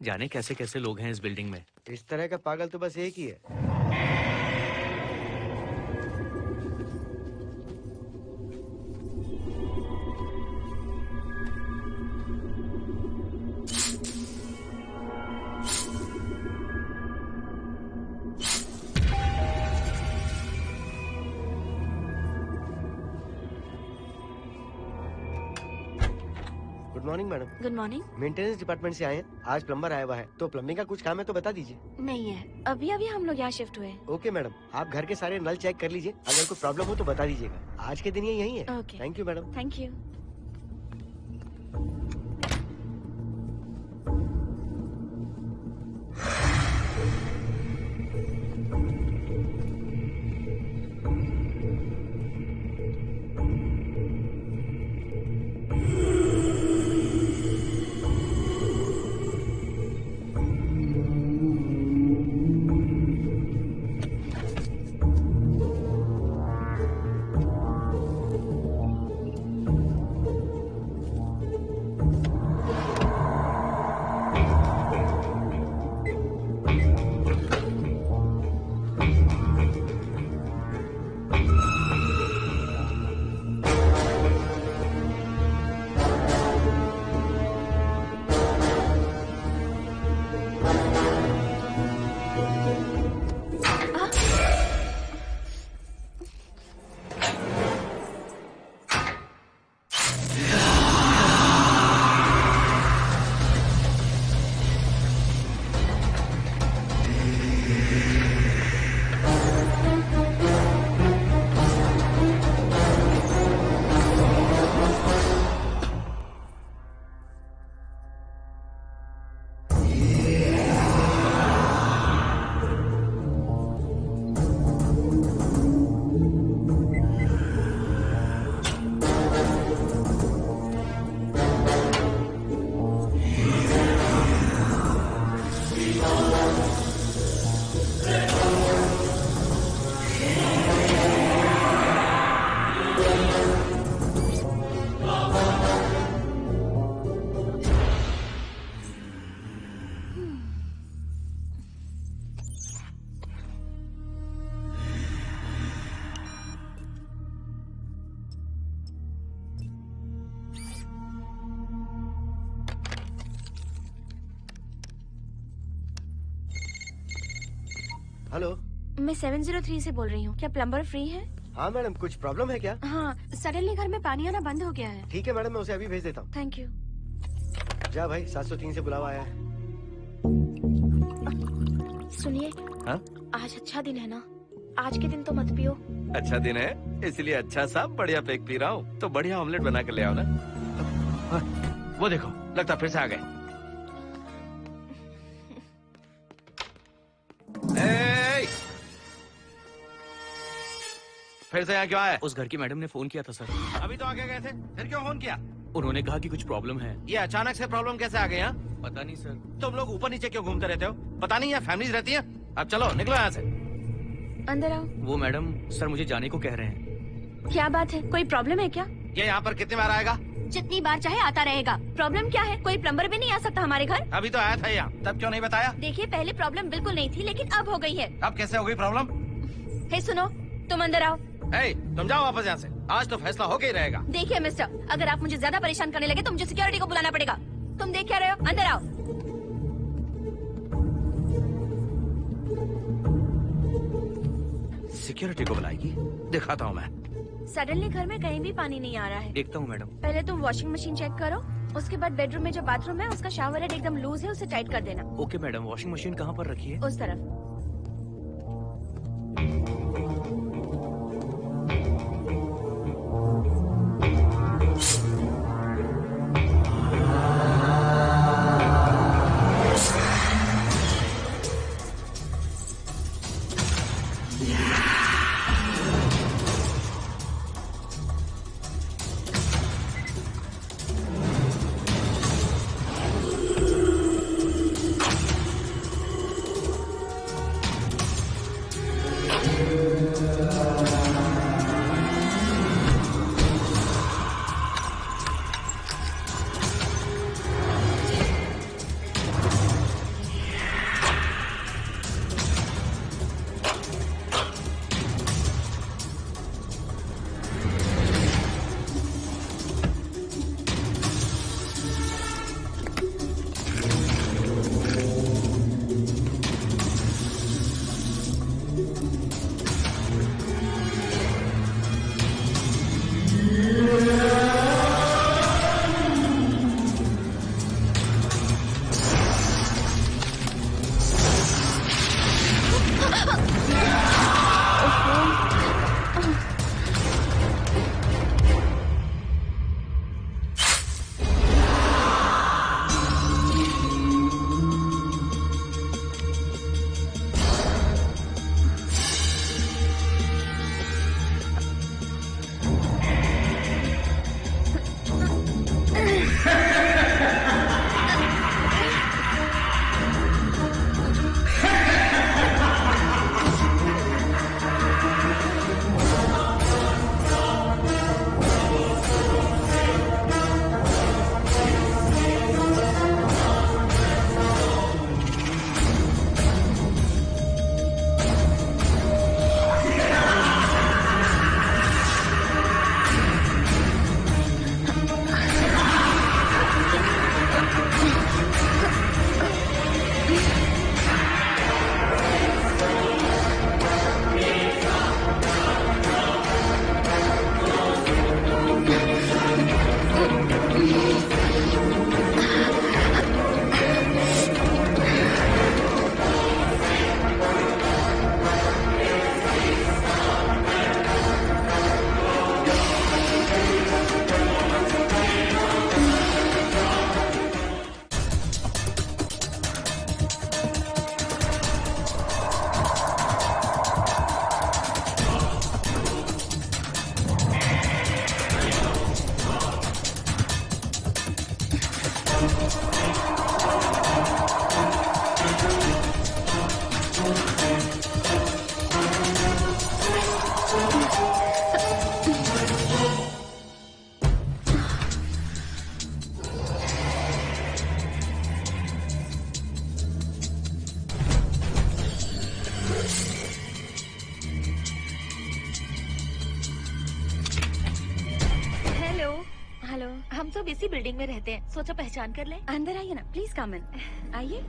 जाने कैसे कैसे लोग हैं इस बिल्डिंग में। इस तरह का पागल तो बस एक ही है। Morning madam. Good morning. Maintenance department से आए हैं। आज प्लम्बर आया हुआ है, तो प्लम्बिंग का कुछ काम है तो बता दीजिए। नहीं है, अभी अभी हम लोग यहाँ शिफ्ट हुए। ओके मैडम, आप घर के सारे नल चेक कर लीजिए, अगर कोई प्रॉब्लम हो तो बता दीजिएगा। आज के दिन ये यही है। Okay. Thank you madam. Thank you. Hello, मैं 703 से बोल रही हूँ। क्या प्लम्बर फ्री है? हाँ मैडम, कुछ प्रॉब्लम है क्या? हाँ, सडनली घर में पानी आना बंद हो गया है। ठीक है मैडम, मैं उसे अभी भेज देता हूँ। Thank you. जा भाई, 703 से बुलावा आया है। सुनिए, हाँ? आज अच्छा दिन है ना? आज के दिन तो मत पियो। अच्छा दिन है, इसलिए अच्छा सा बढ़िया पेक पी रहा हूँ। तो बढ़िया ऑमलेट बना कर ले आओ ना। वो देखो, लगता फिर से आ गए। फिर से यहाँ क्यों आए? उस घर की मैडम ने फोन किया था सर। अभी तो आगे गए थे, फिर क्यों फोन किया? उन्होंने कहा कि कुछ प्रॉब्लम है। ये अचानक से प्रॉब्लम कैसे आ गई यहाँ? पता नहीं सर। तुम लोग ऊपर नीचे क्यों घूमते रहते हो? पता नहीं यहाँ फैमिलीज रहती है? अब चलो निकलो यहाँ से। अंदर आओ। वो मैडम सर मुझे जाने को कह रहे हैं। क्या बात है, कोई प्रॉब्लम है क्या? ये यहाँ पर कितनी बार आएगा? जितनी बार चाहे आता रहेगा। प्रॉब्लम क्या है? कोई प्लम्बर भी नहीं आ सकता हमारे घर? अभी तो आया था यहाँ, तब क्यों नहीं बताया? देखिए, पहले प्रॉब्लम बिल्कुल नहीं थी, लेकिन अब हो गई है। अब कैसे हो गई प्रॉब्लम? हे सुनो, तुम अंदर आओ। तुम जाओ वापस यहाँ से। आज तो फैसला होके ही रहेगा। देखिए मिस्टर, अगर आप मुझे ज्यादा परेशान करने लगे तो मुझे सिक्योरिटी को बुलाना पड़ेगा। तुम देख क्या रहे हो? अंदर आओ। सिक्योरिटी को बुलाएगी? दिखाता हूँ मैं। सडनली घर में कहीं भी पानी नहीं आ रहा है। देखता हूँ मैडम। पहले तुम वॉशिंग मशीन चेक करो, उसके बाद बेडरूम में जो बाथरूम है उसका शावर हेड एकदम लूज है, उसे टाइट कर देना। ओके मैडम, वॉशिंग मशीन कहाँ पर रखी है? उस तरफ। हम सब इसी बिल्डिंग में रहते हैं, सोचा पहचान कर लें। अंदर आइए ना, प्लीज कम इन। आइए,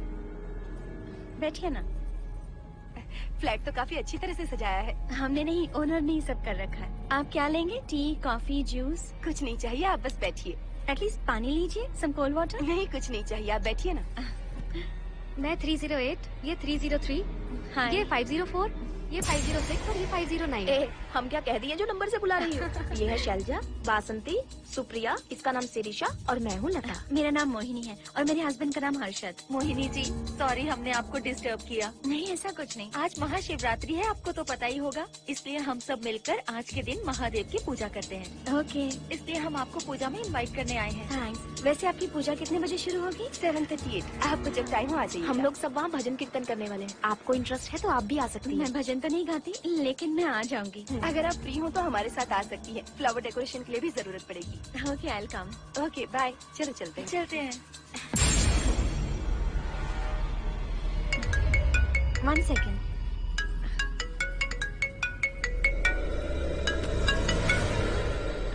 बैठिए ना। फ्लैट तो काफी अच्छी तरह से सजाया है। हमने नहीं, ओनर ने ही सब कर रखा है। आप क्या लेंगे? T, coffee, juice? कुछ नहीं चाहिए, आप बस बैठिए। एटलीस्ट पानी लीजिए, सम कोल्ड वाटर। नहीं, कुछ नहीं चाहिए, आप बैठिए ना। मैं 308, ये 303, हाँ, ये 504, ये 506 और ये 509। हम क्या कह दिए जो नंबर से बुला रही हो? ये है शैलजा, बासंती, सुप्रिया, इसका नाम शिरीषा और मैं हूँ लता। मेरा नाम मोहिनी है और मेरे हस्बैंड का नाम हर्षद। मोहिनी जी, सॉरी हमने आपको डिस्टर्ब किया। नहीं, ऐसा कुछ नहीं। आज महाशिवरात्रि है, आपको तो पता ही होगा, इसलिए हम सब मिलकर आज के दिन महादेव की पूजा करते हैं। ओके, इसलिए हम आपको पूजा में इनवाइट करने आए हैं। थैंक्स। वैसे आपकी पूजा कितने बजे शुरू होगी? 7:38। आपको जब टाइम हो आ जाइए। हम लोग सब वहाँ भजन कीर्तन करने वाले हैं। आपको इंटरेस्ट है तो आप भी आ सकती हैं। मैं भजन तो नहीं गाती, लेकिन मैं आ जाऊंगी। अगर आप फ्री हो तो हमारे साथ आ सकती है। फ्लावर डेकोरेशन के लिए भी जरूरत पड़ेगी। Okay, I will come. Okay, bye. चलो चलते हैं। चलते हैं। 1 सेकेंड।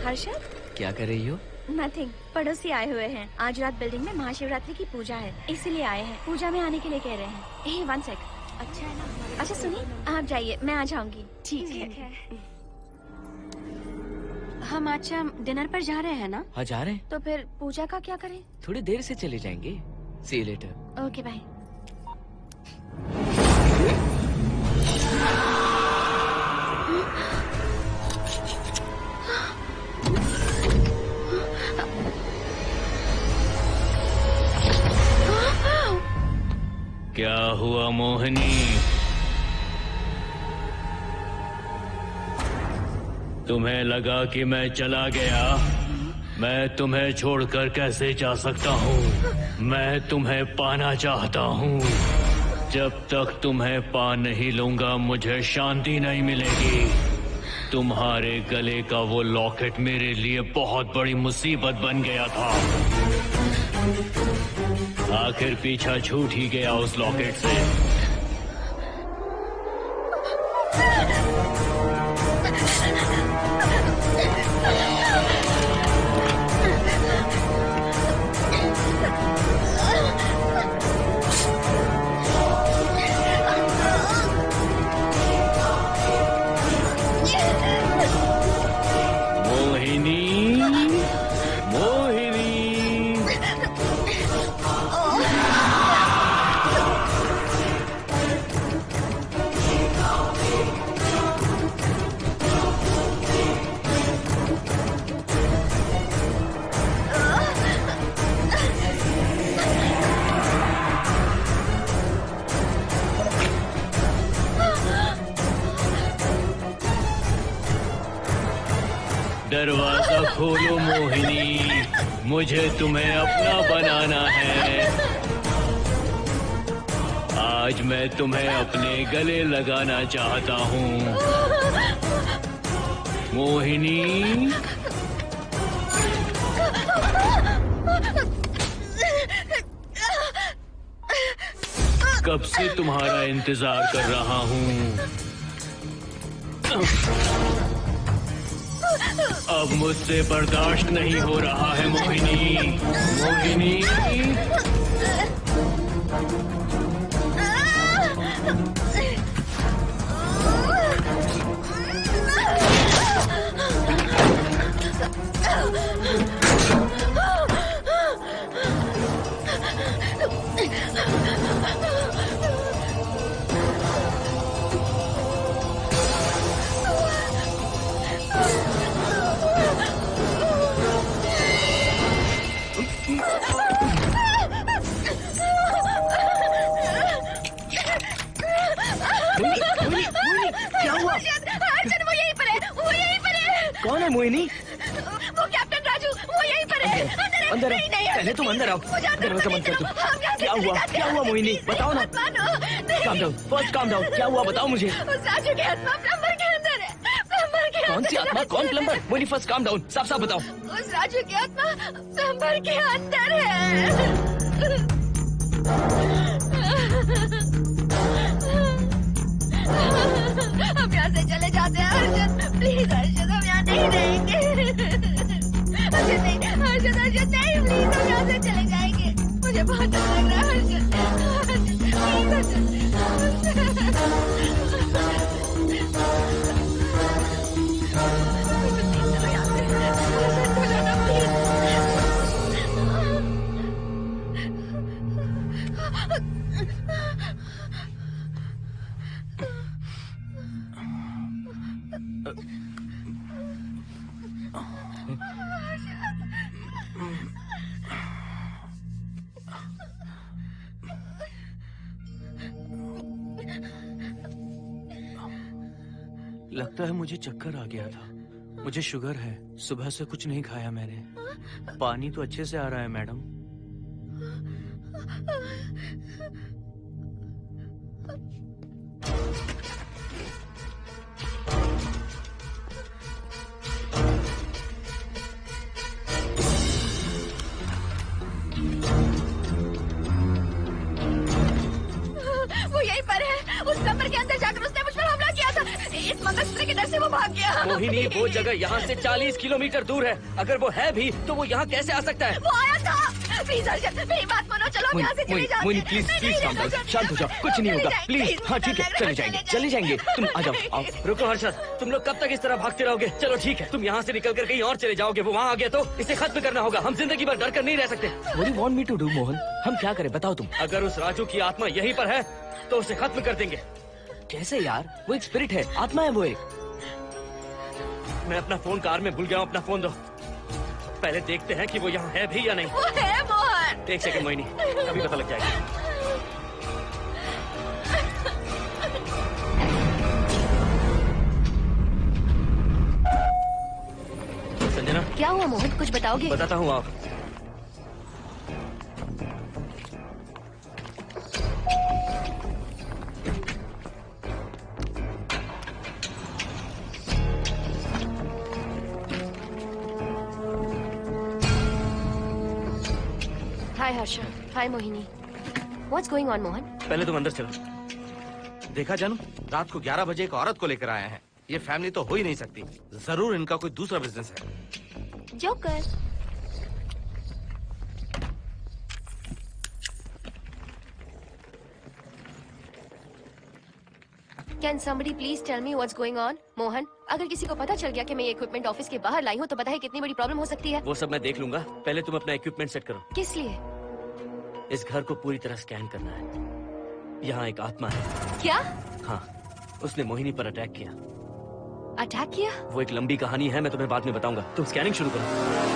हर्षद, क्या कर रही हो? नथिंग। पड़ोसी आए हुए हैं। आज रात बिल्डिंग में महाशिवरात्रि की पूजा है, इसीलिए आए हैं। पूजा में आने के लिए कह रहे हैं। 1 सेकेंड। अच्छा है ना? अच्छा सुनिए, आप जाइए, मैं आ जाऊंगी। ठीक है। हम अच्छा डिनर पर जा रहे हैं ना? हाँ, जा रहे हैं। तो फिर पूजा का क्या करें? थोड़ी देर से चले जाएंगे। See you later. Okay, bye. क्या हुआ मोहिनी? तुम्हें लगा कि मैं चला गया? मैं तुम्हें छोड़कर कैसे जा सकता हूँ? मैं तुम्हें पाना चाहता हूँ। जब तक तुम्हें पा नहीं लूंगा मुझे शांति नहीं मिलेगी। तुम्हारे गले का वो लॉकेट मेरे लिए बहुत बड़ी मुसीबत बन गया था। आखिर पीछा छूट ही गया उस लॉकेट से। दरवाजा खोलो मोहिनी, मुझे तुम्हें अपना बनाना है। आज मैं तुम्हें अपने गले लगाना चाहता हूँ मोहिनी। कब से तुम्हारा इंतजार कर रहा हूँ। अब मुझसे बर्दाश्त नहीं हो रहा है मोहिनी। मोहिनी, कौन है मोहिनी? वो कैप्टन राजू, वो यहीं पर है। अंदर नहीं, पहले तुम अंदर आओ, दरवाजा बंद कर दो। क्या हुआ मोहिनी, बताओ ना। Calm down, first calm down, क्या हुआ बताओ मुझे। राजू की आत्मा प्लम्बर के अंदर है, प्लम्बर के कौन सी आत्मा, कौन plumber? Mohini first calm down, साफ साफ बताओ। उस राजू की आत्मा प्लम्बर के अंदर है। हम यहाँ से चले जाते हैं हर्षद, प्लीज हर्षद, हम यहाँ नहीं रहेंगे। हर्षद नहीं, हर्षद हर्षद नहीं, प्लीज हम यहाँ से चले जाएंगे। मुझे बहुत डर लग रहा है हर्षद, हर्षद प्लीज लगता है मुझे चक्कर आ गया था। मुझे शुगर है, सुबह से कुछ नहीं खाया मैंने। पानी तो अच्छे से आ रहा है मैडम। वो यहीं पर है, उस कमरे के अंदर जाकर उसने मुझ पर हमला किया था। इस मंगलसूत्र के डर से वो भाग गया। मोहिनी वो जगह यहाँ से 40 किलोमीटर दूर है, अगर वो है भी तो वो यहाँ कैसे आ सकता है? वो आया था। प्लीज हर्षद, मेरी बात मानो, चलो हम यहाँ से चले जाते हैं। Mohini please please calm down, शांत हो जाओ, कुछ नहीं होगा प्लीज। हाँ ठीक है, चले जाएंगे, तुम आ जाओ। आओ रुको हर्षद, तुम लोग कब तक इस तरह भागते रहोगे? चलो ठीक है, तुम यहाँ से निकल कर कहीं और चले जाओगे, वो वहाँ आ गया तो इसे खत्म करना होगा। हम जिंदगी भर डर कर नहीं रह सकते। What do you want me to do, Mohan? हम क्या करें बताओ तुम। अगर उस राजू की आत्मा यहीं पर है तो उसे खत्म कर देंगे। कैसे यार, वो एक स्पिरिट है, आत्मा है वो एक। मैं अपना फोन कार में भूल गया हूँ, अपना फोन दो। पहले देखते हैं कि वो यहाँ है भी या नहीं। वो है मोहन। एक सेकंड मोहिनी, अभी पता लग जाएगा। संजना, क्या हुआ मोहन, कुछ बताओगे? बताता हूँ आप। हाय हर्षद, हाय Mohini. What's going on Mohan? पहले तुम अंदर चलो। देखा जानू, रात को 11 बजे एक औरत को लेकर आए हैं। ये फैमिली तो हो ही नहीं सकती। जरूर इनका कोई दूसरा बिजनेस है। Joker. Can somebody please tell me what's going on? Mohan, अगर किसी को पता चल गया कि मैं ये इक्विपमेंट ऑफिस के बाहर लाई हूँ तो बताइए कितनी बड़ी प्रॉब्लम हो सकती है। वो सब मैं देख लूंगा, पहले तुम अपना इक्विपमेंट सेट करो। किस लिए? इस घर को पूरी तरह स्कैन करना है। यहाँ एक आत्मा है। क्या? हाँ, उसने मोहिनी पर अटैक किया। अटैक किया? वो एक लंबी कहानी है, मैं तुम्हें बाद में बताऊंगा। तुम स्कैनिंग शुरू करो।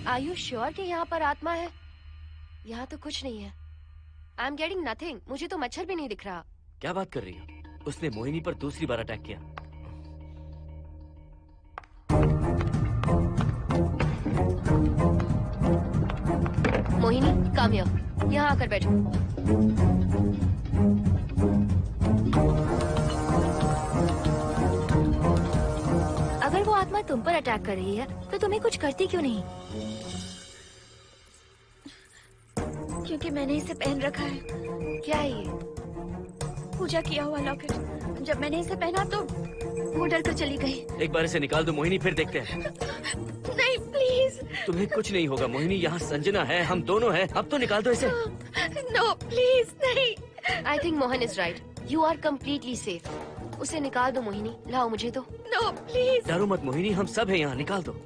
Are you sure कि यहाँ पर आत्मा है? यहाँ तो कुछ नहीं है। I am getting nothing. मुझे तो मच्छर भी नहीं दिख रहा। क्या बात कर रही हो? उसने मोहिनी पर दूसरी बार अटैक किया। Mohini, come here. यहाँ आकर बैठो। अगर वो आत्मा तुम पर अटैक कर रही है तो तुम्हें कुछ करती क्यों नहीं? क्योंकि मैंने इसे पहन रखा है। क्या है ये? पूजा किया हुआ लॉकेट। जब मैंने इसे पहना तो वो डर कर चली गई। एक बार इसे निकाल दो मोहिनी, फिर देखते हैं। नहीं प्लीज। तुम्हें कुछ नहीं होगा मोहिनी, यहाँ संजना है, हम दोनों हैं। अब तो निकाल दो इसे। नो प्लीज नहीं। I think Mohan is right. You are completely safe. उसे निकाल दो मोहिनी। लाओ मुझे तो। No please. डरो मत मोहिनी, हम सब हैं यहाँ, निकाल दो प्लीज।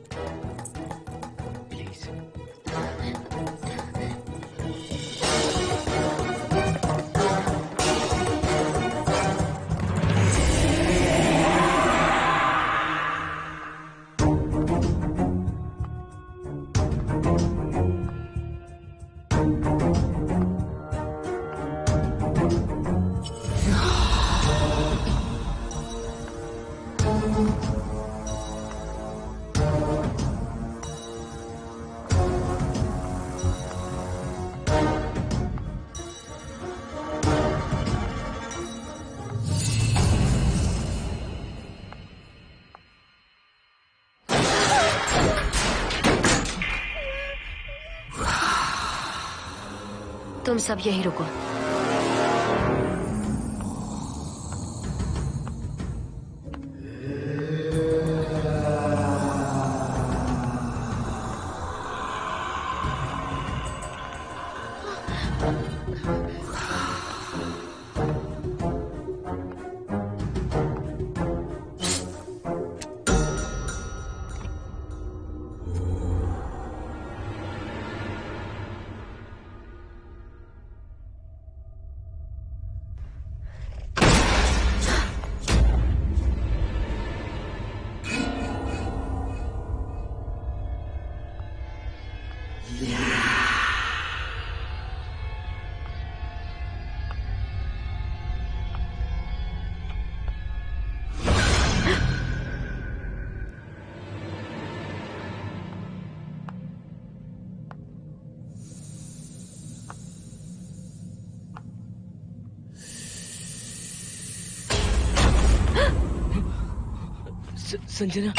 तुम सब यही रुको। संजना।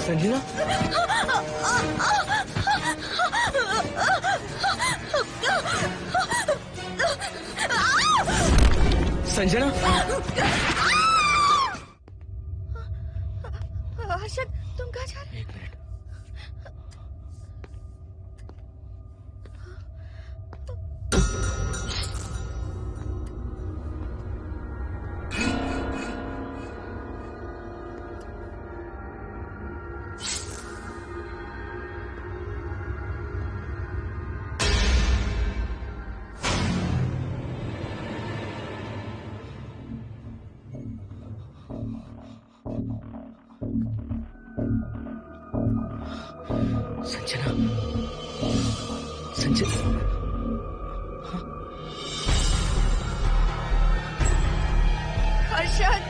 संजना। संजना। हर्षद, तुम कहाँ जा रहे हो? एक मिनट। संजना। संजना। हर्षद।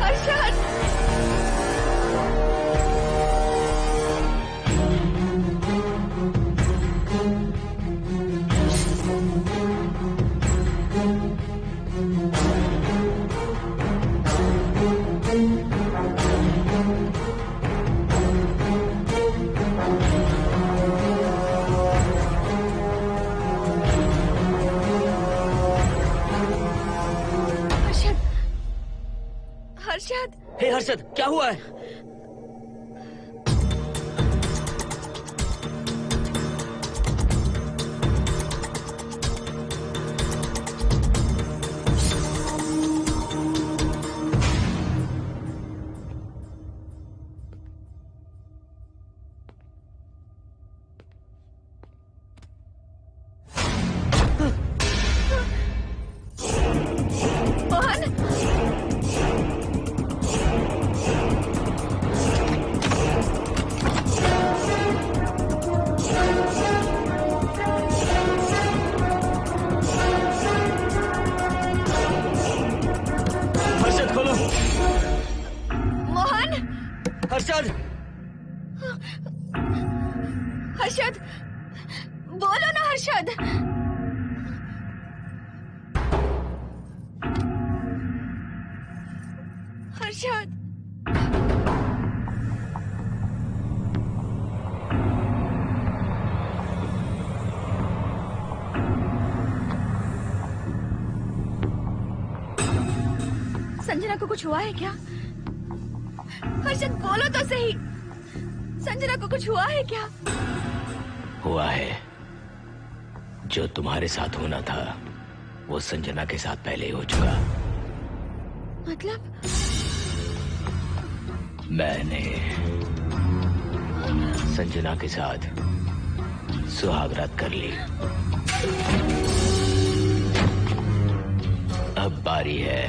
हर्षद। हर्षद। हे हर्षद, क्या हुआ है? हर्षद! हर्षद, बोलो ना हर्षद। हर्षद, संजना को कुछ हुआ है क्या? हर्षद बोलो तो सही, संजना को कुछ हुआ है क्या? हुआ है। जो तुम्हारे साथ होना था वो संजना के साथ पहले ही हो चुका। मतलब? मैंने संजना के साथ सुहागरात कर ली। अब बारी है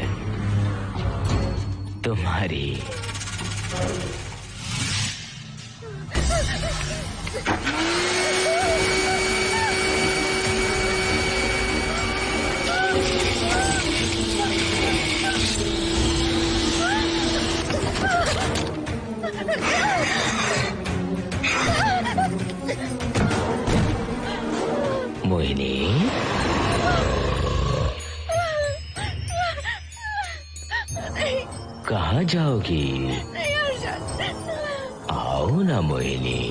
तुम्हारी। मोहिनी, कहाँ जाओगी? आओ ना मोहिनी,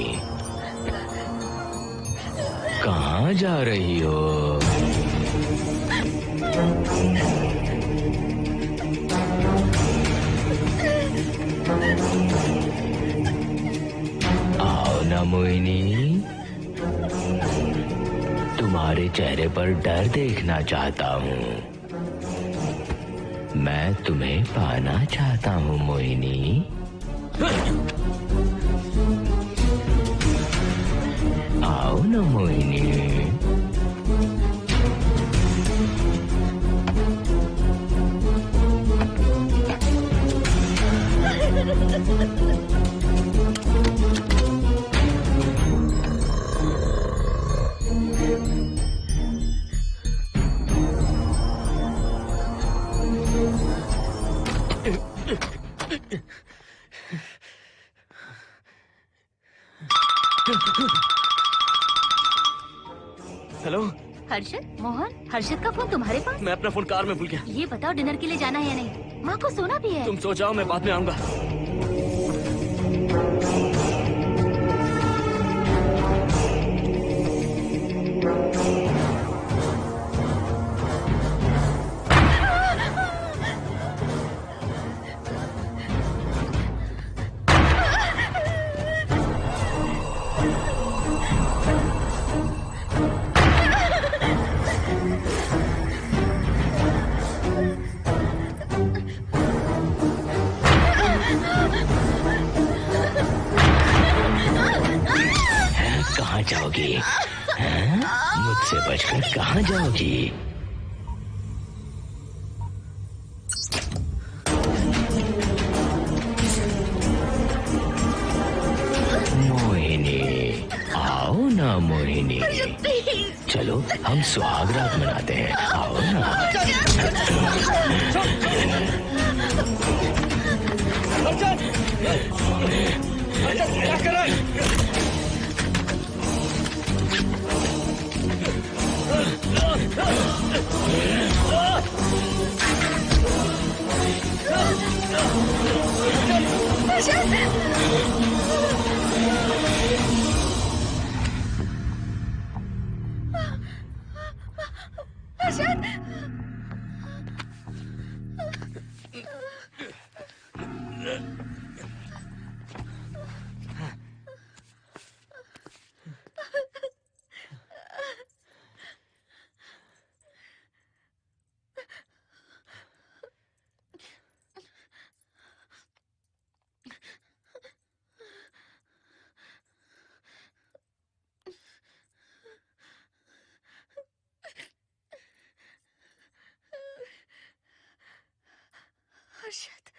कहाँ जा रही हो? आओ ना मोहिनी, तुम्हारे चेहरे पर डर देखना चाहता हूँ। मैं तुम्हें पाना चाहता हूँ मोहिनी। आओ ना मोहिनी। हेलो हर्षद, मोहन, हर्षद का फोन तुम्हारे पास? मैं अपना फोन कार में भूल गया। ये बताओ डिनर के लिए जाना है या नहीं? माँ को सोना भी है। तुम सो जाओ, मैं बाद में आऊंगा। कहाँ जाओगी? मुझसे बचकर कहाँ जाओगी? मोहिनी, आओ ना मोहिनी। चलो हम सुहागरात मनाते हैं, आओ ना। क्या कर रहा है? हर्षद,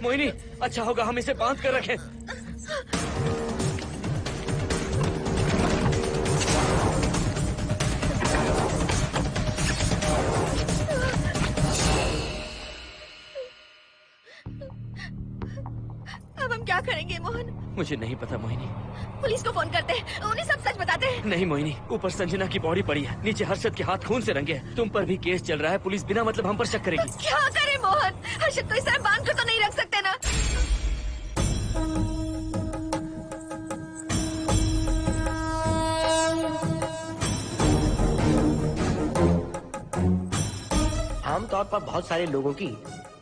मोहिनी, अच्छा होगा हम इसे बांध कर रखें। अब हम क्या करेंगे मोहन? मुझे नहीं पता मोहिनी। पुलिस को फोन करते हैं, उन्हें सब सच बताते हैं। नहीं मोहिनी, ऊपर संजना की बॉडी पड़ी है, नीचे हर्षद के हाथ खून से रंगे हैं। तुम पर भी केस चल रहा है, पुलिस बिना मतलब हम पर शक करेगी। क्या करे मोहन? हर्षद को इस तरह बांध कर तो नहीं रख सकते ना। आमतौर पर बहुत सारे लोगों की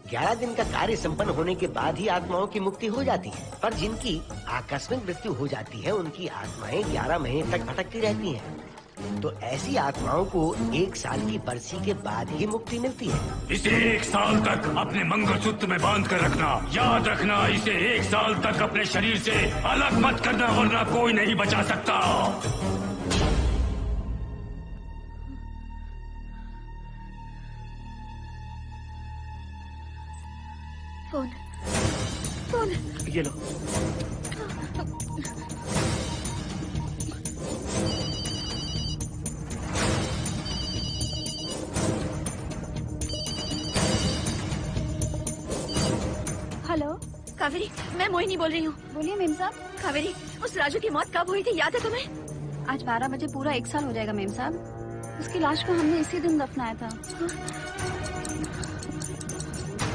11 दिन का कार्य संपन्न होने के बाद ही आत्माओं की मुक्ति हो जाती है, पर जिनकी आकस्मिक मृत्यु हो जाती है उनकी आत्माएं 11 महीने तक भटकती रहती हैं। तो ऐसी आत्माओं को 1 साल की बरसी के बाद ही मुक्ति मिलती है। इसे 1 साल तक अपने मंगलसूत्र में बांध कर रखना। याद रखना, इसे 1 साल तक अपने शरीर से अलग मत करना, वरना कोई नहीं बचा सकता। फोन फोन ये लो। हेलो कावेरी, मैं मोहिनी बोल रही हूँ। बोलिए मेम साहब। कावेरी, उस राजू की मौत कब हुई थी, याद है तुम्हें? आज 12 बजे पूरा 1 साल हो जाएगा मेम साहब। उसकी लाश को हमने इसी दिन दफनाया था।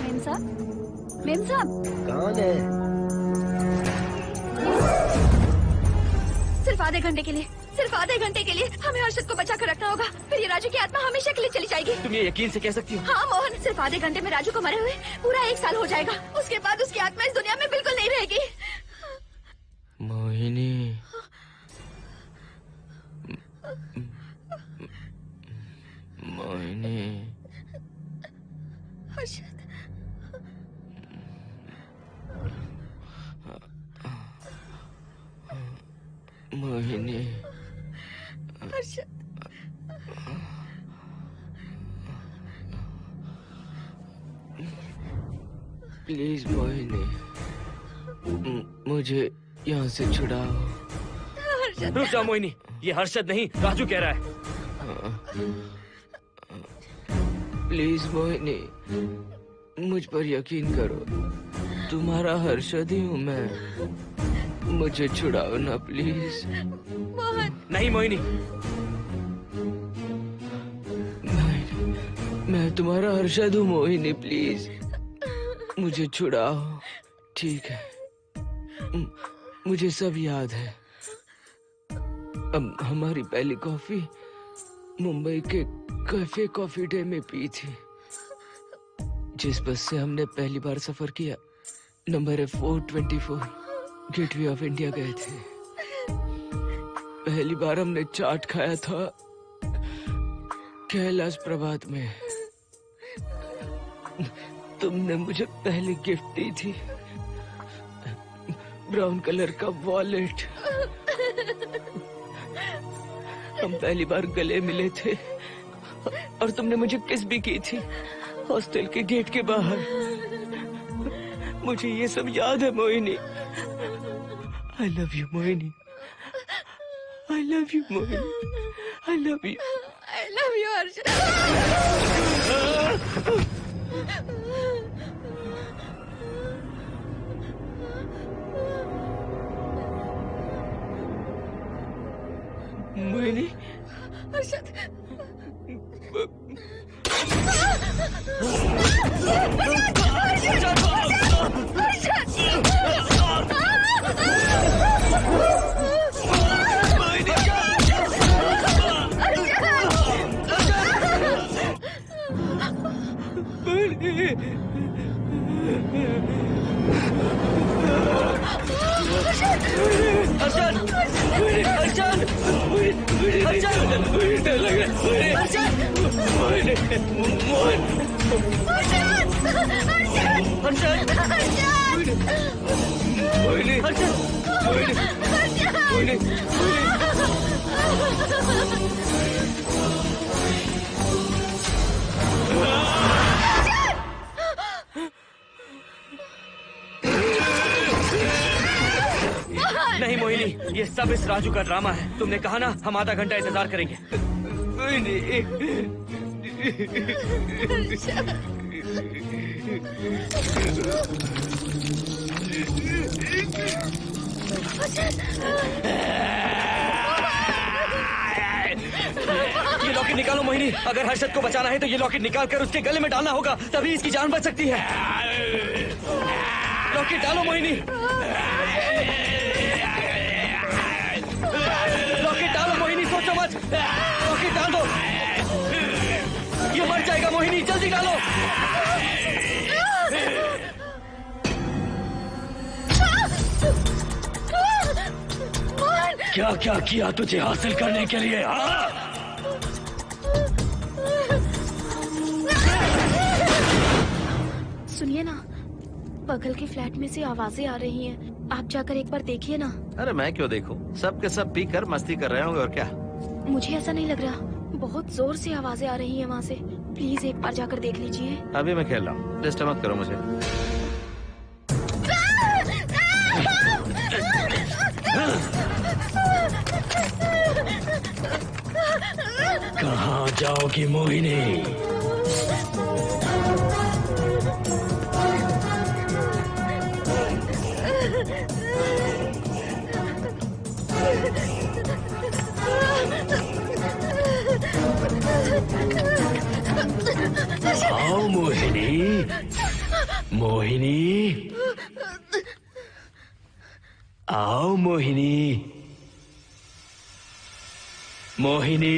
मेम साहब, मेम साहब। कौन है? सिर्फ आधे घंटे के लिए, सिर्फ आधे घंटे के लिए हमें हर्षद को बचा कर रखना होगा, फिर ये राजू की आत्मा हमेशा के लिए चली जाएगी। तुम ये यकीन से कह सकती हो? हाँ मोहन, सिर्फ आधे घंटे में राजू को मरे हुए पूरा 1 साल हो जाएगा। उसके बाद उसकी आत्मा इस दुनिया में बिल्कुल नहीं रहेगी। मोहिनी, मोहिनी, हर्षद, मोहिनी, हर्षद, प्लीज मोहिनी, मुझे यहाँ से छुड़ाओ। हर्षद। रुक जाओ मोहिनी, ये हर्षद नहीं राजू कह रहा है। प्लीज मोहिनी, मुझ पर यकीन करो, तुम्हारा हर्षद ही हूँ मैं। मुझे छुड़ाओ ना प्लीज। मोहन। नहीं मोहिनी, मैं तुम्हारा हर्षद हूँ मोहिनी, प्लीज मुझे छुड़ाओ। ठीक है, मुझे सब याद है। अब हमारी पहली कॉफी मुंबई के कैफे कॉफी डे में पी थी। जिस बस से हमने पहली बार सफर किया, नंबर है 424, गेटवे ऑफ इंडिया गए थे। पहली बार हमने चाट खाया था कैलाश प्रभात में। तुमने मुझे पहली गिफ्ट दी थी, ब्राउन कलर का वॉलेट। हम पहली बार गले मिले थे और तुमने मुझे किस भी की थी हॉस्टल के गेट के बाहर। मुझे ये सब याद है Mohini. I love you Mohini, I love you Mohini, I love you, I love you Harshad. Mohini, Harshad, नहीं मोहिनी, ये सब इस राजू का ड्रामा है। तुमने कहा ना हम आधा घंटा इंतजार करेंगे। ये लॉकेट निकालो मोहिनी। अगर हर्षद को बचाना है तो ये लॉकेट निकाल कर उसके गले में डालना होगा, तभी इसकी जान बच सकती है। लॉकेट डालो मोहिनी। लॉकेट डालो मोहिनी, सोचो मत। लॉकेट डाल दो। ये मर जाएगा मोहिनी, जल्दी डालो। क्या क्या किया तुझे हासिल करने के लिए? सुनिए ना, बगल के फ्लैट में से आवाजें आ रही हैं। आप जाकर एक बार देखिए ना। अरे मैं क्यों देखूं? सब के सब पी कर मस्ती कर रहे होंगे और क्या। मुझे ऐसा नहीं लग रहा, बहुत जोर से आवाजें आ रही हैं वहाँ से। प्लीज एक बार जाकर देख लीजिए। अभी मैं खेल रहा हूँ, डिस्टर्ब मत करो मुझे। कहाँ जाओगी मोहिनी? आओ मोहिनी, मोहिनी, आओ मोहिनी, मोहिनी।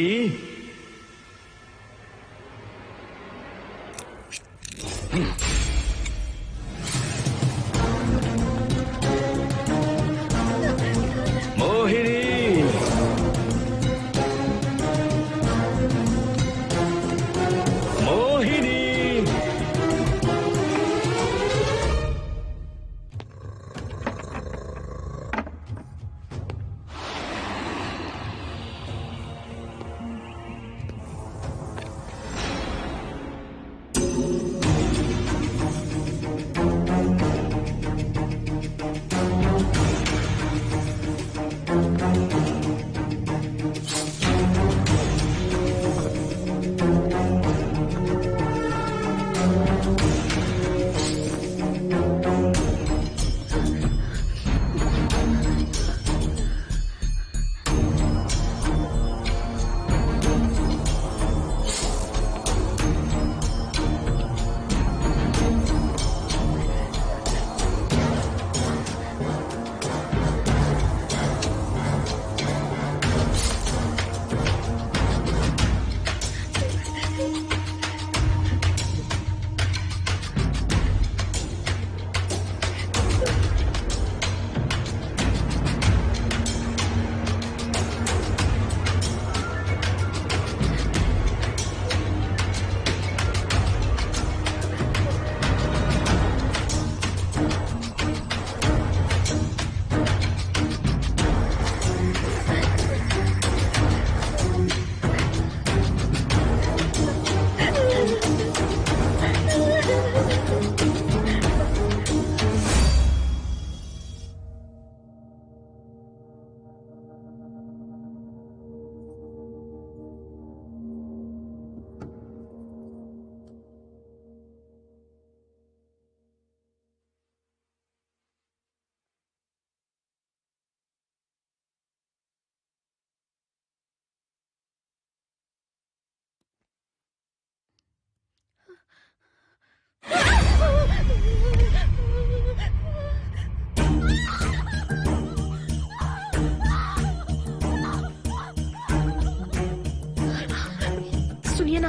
सुनिए ना,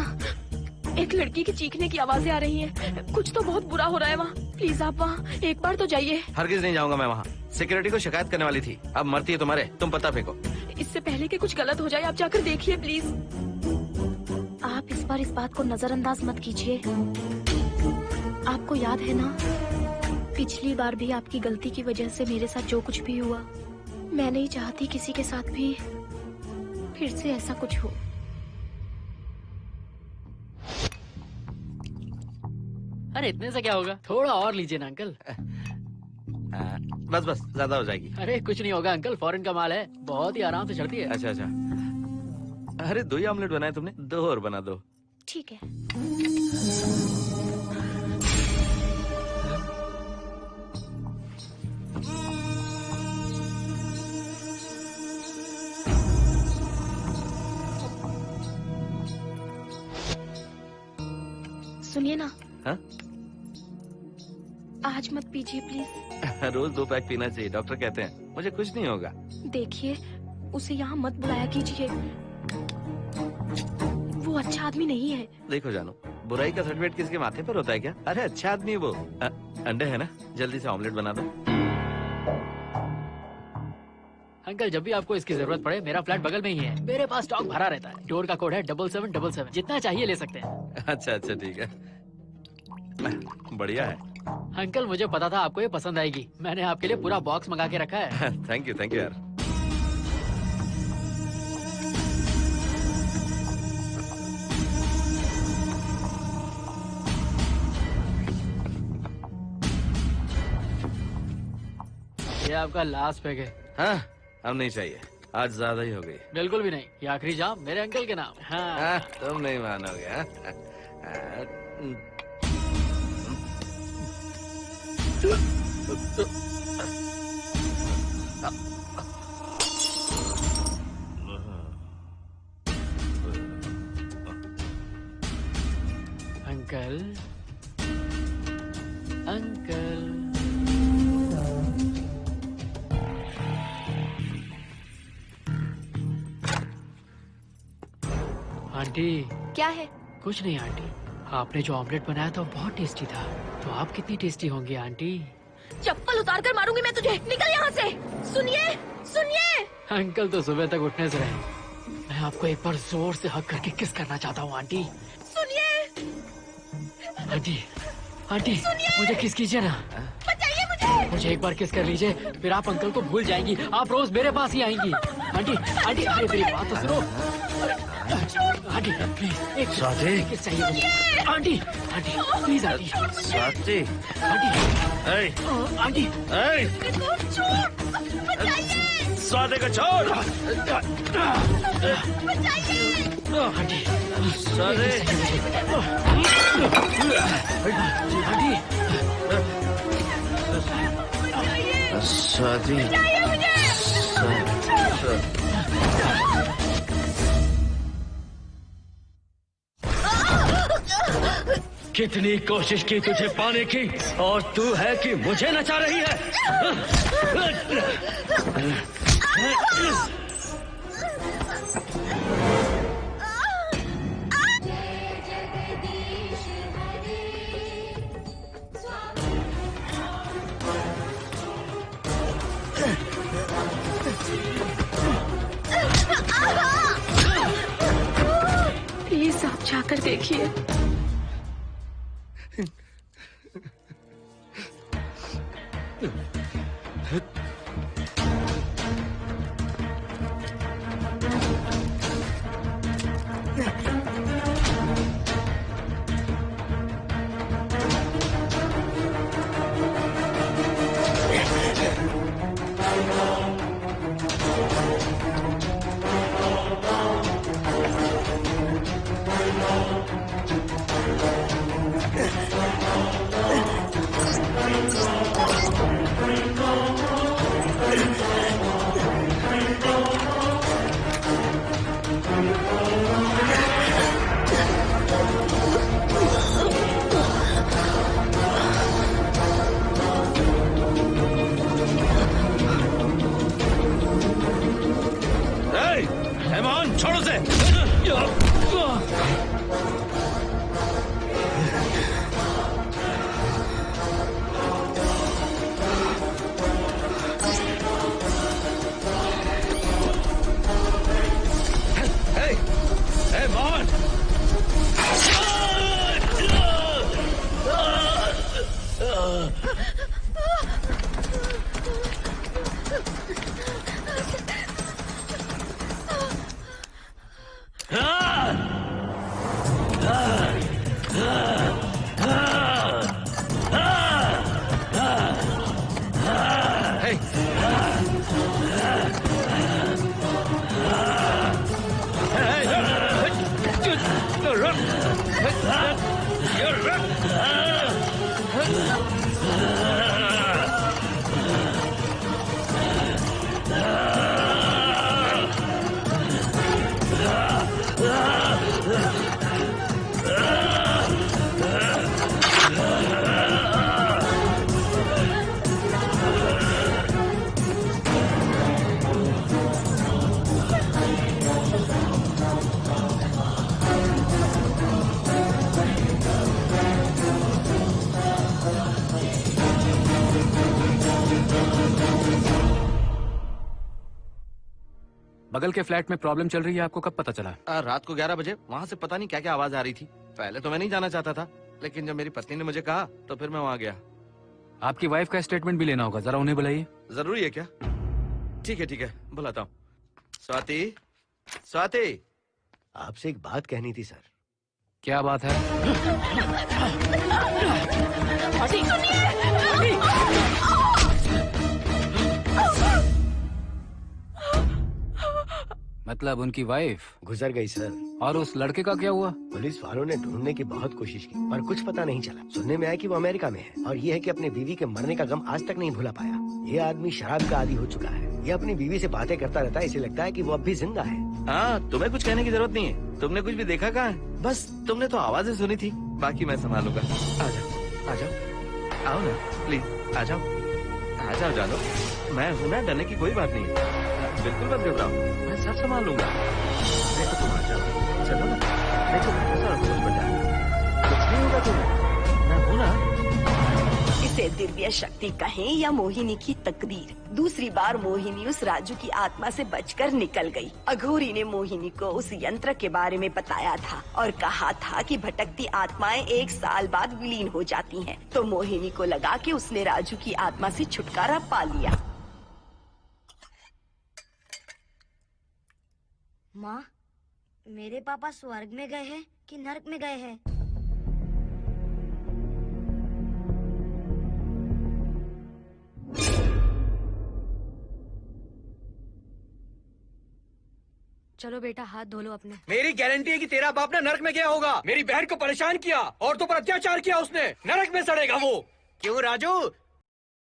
एक लड़की की चीखने की आवाजें आ रही हैं। कुछ तो बहुत बुरा हो रहा है वहाँ। प्लीज आप वहाँ एक बार तो जाइए। हरगिज नहीं जाऊंगा मैं वहाँ। सिक्योरिटी को शिकायत करने वाली थी, अब मरती है तुम्हारे, तुम पता फेंको। इससे पहले कि कुछ गलत हो जाए आप जाकर देखिए प्लीज। आप इस बार इस बात को नजरअंदाज मत कीजिए। आपको याद है ना, पिछली बार भी आपकी गलती की वजह से मेरे साथ जो कुछ भी हुआ, मैं नहीं चाहती किसी के साथ भी फिर से ऐसा कुछ हो। अरे इतने से क्या होगा, थोड़ा और लीजिए ना अंकल। बस बस, ज्यादा हो जाएगी। अरे कुछ नहीं होगा अंकल, फॉरेन का माल है, बहुत ही आराम से चढ़ती है। अच्छा अच्छा। अरे 2 ही ऑमलेट बनाए तुमने, 2 और बना दो। ठीक है। सुनिए ना, हाँ? आज मत पीजिए प्लीज। रोज 2 पैक पीना चाहिए, डॉक्टर कहते हैं। मुझे कुछ नहीं होगा। देखिए, उसे यहाँ मत बुलाया कीजिए, वो अच्छा आदमी नहीं है। देखो जानू, बुराई का सर्टिफिकेट किसके माथे पर होता है क्या? अरे अच्छा आदमी है वो। अंडे है ना, जल्दी से ऑमलेट बना दो। अंकल, जब भी आपको इसकी जरूरत पड़े, मेरा फ्लैट बगल में ही है। मेरे पास स्टॉक भरा रहता है। डोर का कोड है 7777। जितना चाहिए ले सकते हैं। अच्छा अच्छा ठीक है, बढ़िया है। अंकल, मुझे पता था आपको ये पसंद आएगी। मैंने आपके लिए पूरा बॉक्स मंगा के रखा है। थैंक यू यार। ये आपका लास्ट पैक है। हाँ, अब नहीं चाहिए, आज ज्यादा ही हो गई। बिल्कुल भी नहीं, ये आखिरी जाम मेरे अंकल के नाम। हाँ। तुम नहीं मानोगे। Uncle, uncle, aunty. क्या है? कुछ नहीं आंटी, आपने जो ऑमलेट बनाया था वो बहुत टेस्टी था। तो आप कितनी टेस्टी होंगी आंटी? चप्पल उतार कर मारूंगी मैं तुझे। निकल यहाँ से। सुनिए, सुनिए। अंकल तो सुबह तक उठने से रहे। मैं आपको एक बार जोर से हक करके किस करना चाहता हूँ आंटी। सुनिए। आंटी, आंटी, मुझे किस कीजिए ना। बचाइए मुझे। मुझे एक बार किस कर लीजिए, फिर आप अंकल को भूल जाएंगी। आप रोज मेरे पास ही आएंगी। आंटी, आंटी, अरे मेरी बात तो सुनो। आंटी प्लीज, एक किस चाहिए मुझे। Aunty, aunty please aunty. Swati, aunty, aunty, Swati को छोड़। आंटी, स्वाति, स्वाति, कितनी कोशिश की तुझे पाने की, और तू है कि मुझे नचा रही है। प्लीज आप जाकर देखिए। छोड़ो से। Hey, Mohan! बगल के फ्लैट में प्रॉब्लम चल रही है, आपको कब पता चला? रात को 11 बजे वहाँ से पता नहीं क्या क्या आवाज आ रही थी। पहले तो मैं नहीं जाना चाहता था, लेकिन जब मेरी पत्नी ने मुझे कहा तो फिर मैं वहाँ गया। आपकी वाइफ का स्टेटमेंट भी लेना होगा, जरा उन्हें बुलाइए। जरूरी है क्या? ठीक है, बुलाता हूँ। स्वाति, स्वाति, आपसे एक बात कहनी थी सर। क्या बात है? मतलब उनकी वाइफ गुजर गई सर। और उस लड़के का क्या हुआ? पुलिस वालों ने ढूंढने की बहुत कोशिश की पर कुछ पता नहीं चला। सुनने में आया कि वो अमेरिका में है और ये है कि अपने बीवी के मरने का गम आज तक नहीं भुला पाया। ये आदमी शराब का आदी हो चुका है। ये अपनी बीवी से बातें करता रहता है, इसे लगता है कि वो अब भी जिंदा है। हाँ, तुम्हें कुछ कहने की जरूरत नहीं है। तुमने कुछ भी देखा कहाँ है? बस तुमने तो आवाजें सुनी थी, बाकी मैं संभालूंगा। आ जाओ, आओ ना प्लीज, आ जाओ जानो। मैं हूँ ना, डरने की कोई बात नहीं है। बिल्कुल मत घबराओ, मैं सब संभाल लूंगा। देखो तुम आ जाओ, चलो ना। देखो कुछ नहीं होगा तुम्हें, मैं हूँ ना। इसे दिव्य शक्ति कहें या मोहिनी की तकदीर, दूसरी बार मोहिनी उस राजू की आत्मा से बचकर निकल गई। अघोरी ने मोहिनी को उस यंत्र के बारे में बताया था और कहा था कि भटकती आत्माएं 1 साल बाद विलीन हो जाती हैं। तो मोहिनी को लगा कि उसने राजू की आत्मा से छुटकारा पा लिया। माँ, मेरे पापा स्वर्ग में गए हैं कि नरक में गए हैं? चलो बेटा, हाथ धो लो अपने। मेरी गारंटी है कि तेरा बाप ना नरक में गया होगा। मेरी बहन को परेशान किया, औरतों पर अत्याचार किया उसने। नरक में सड़ेगा वो। क्यों राजू,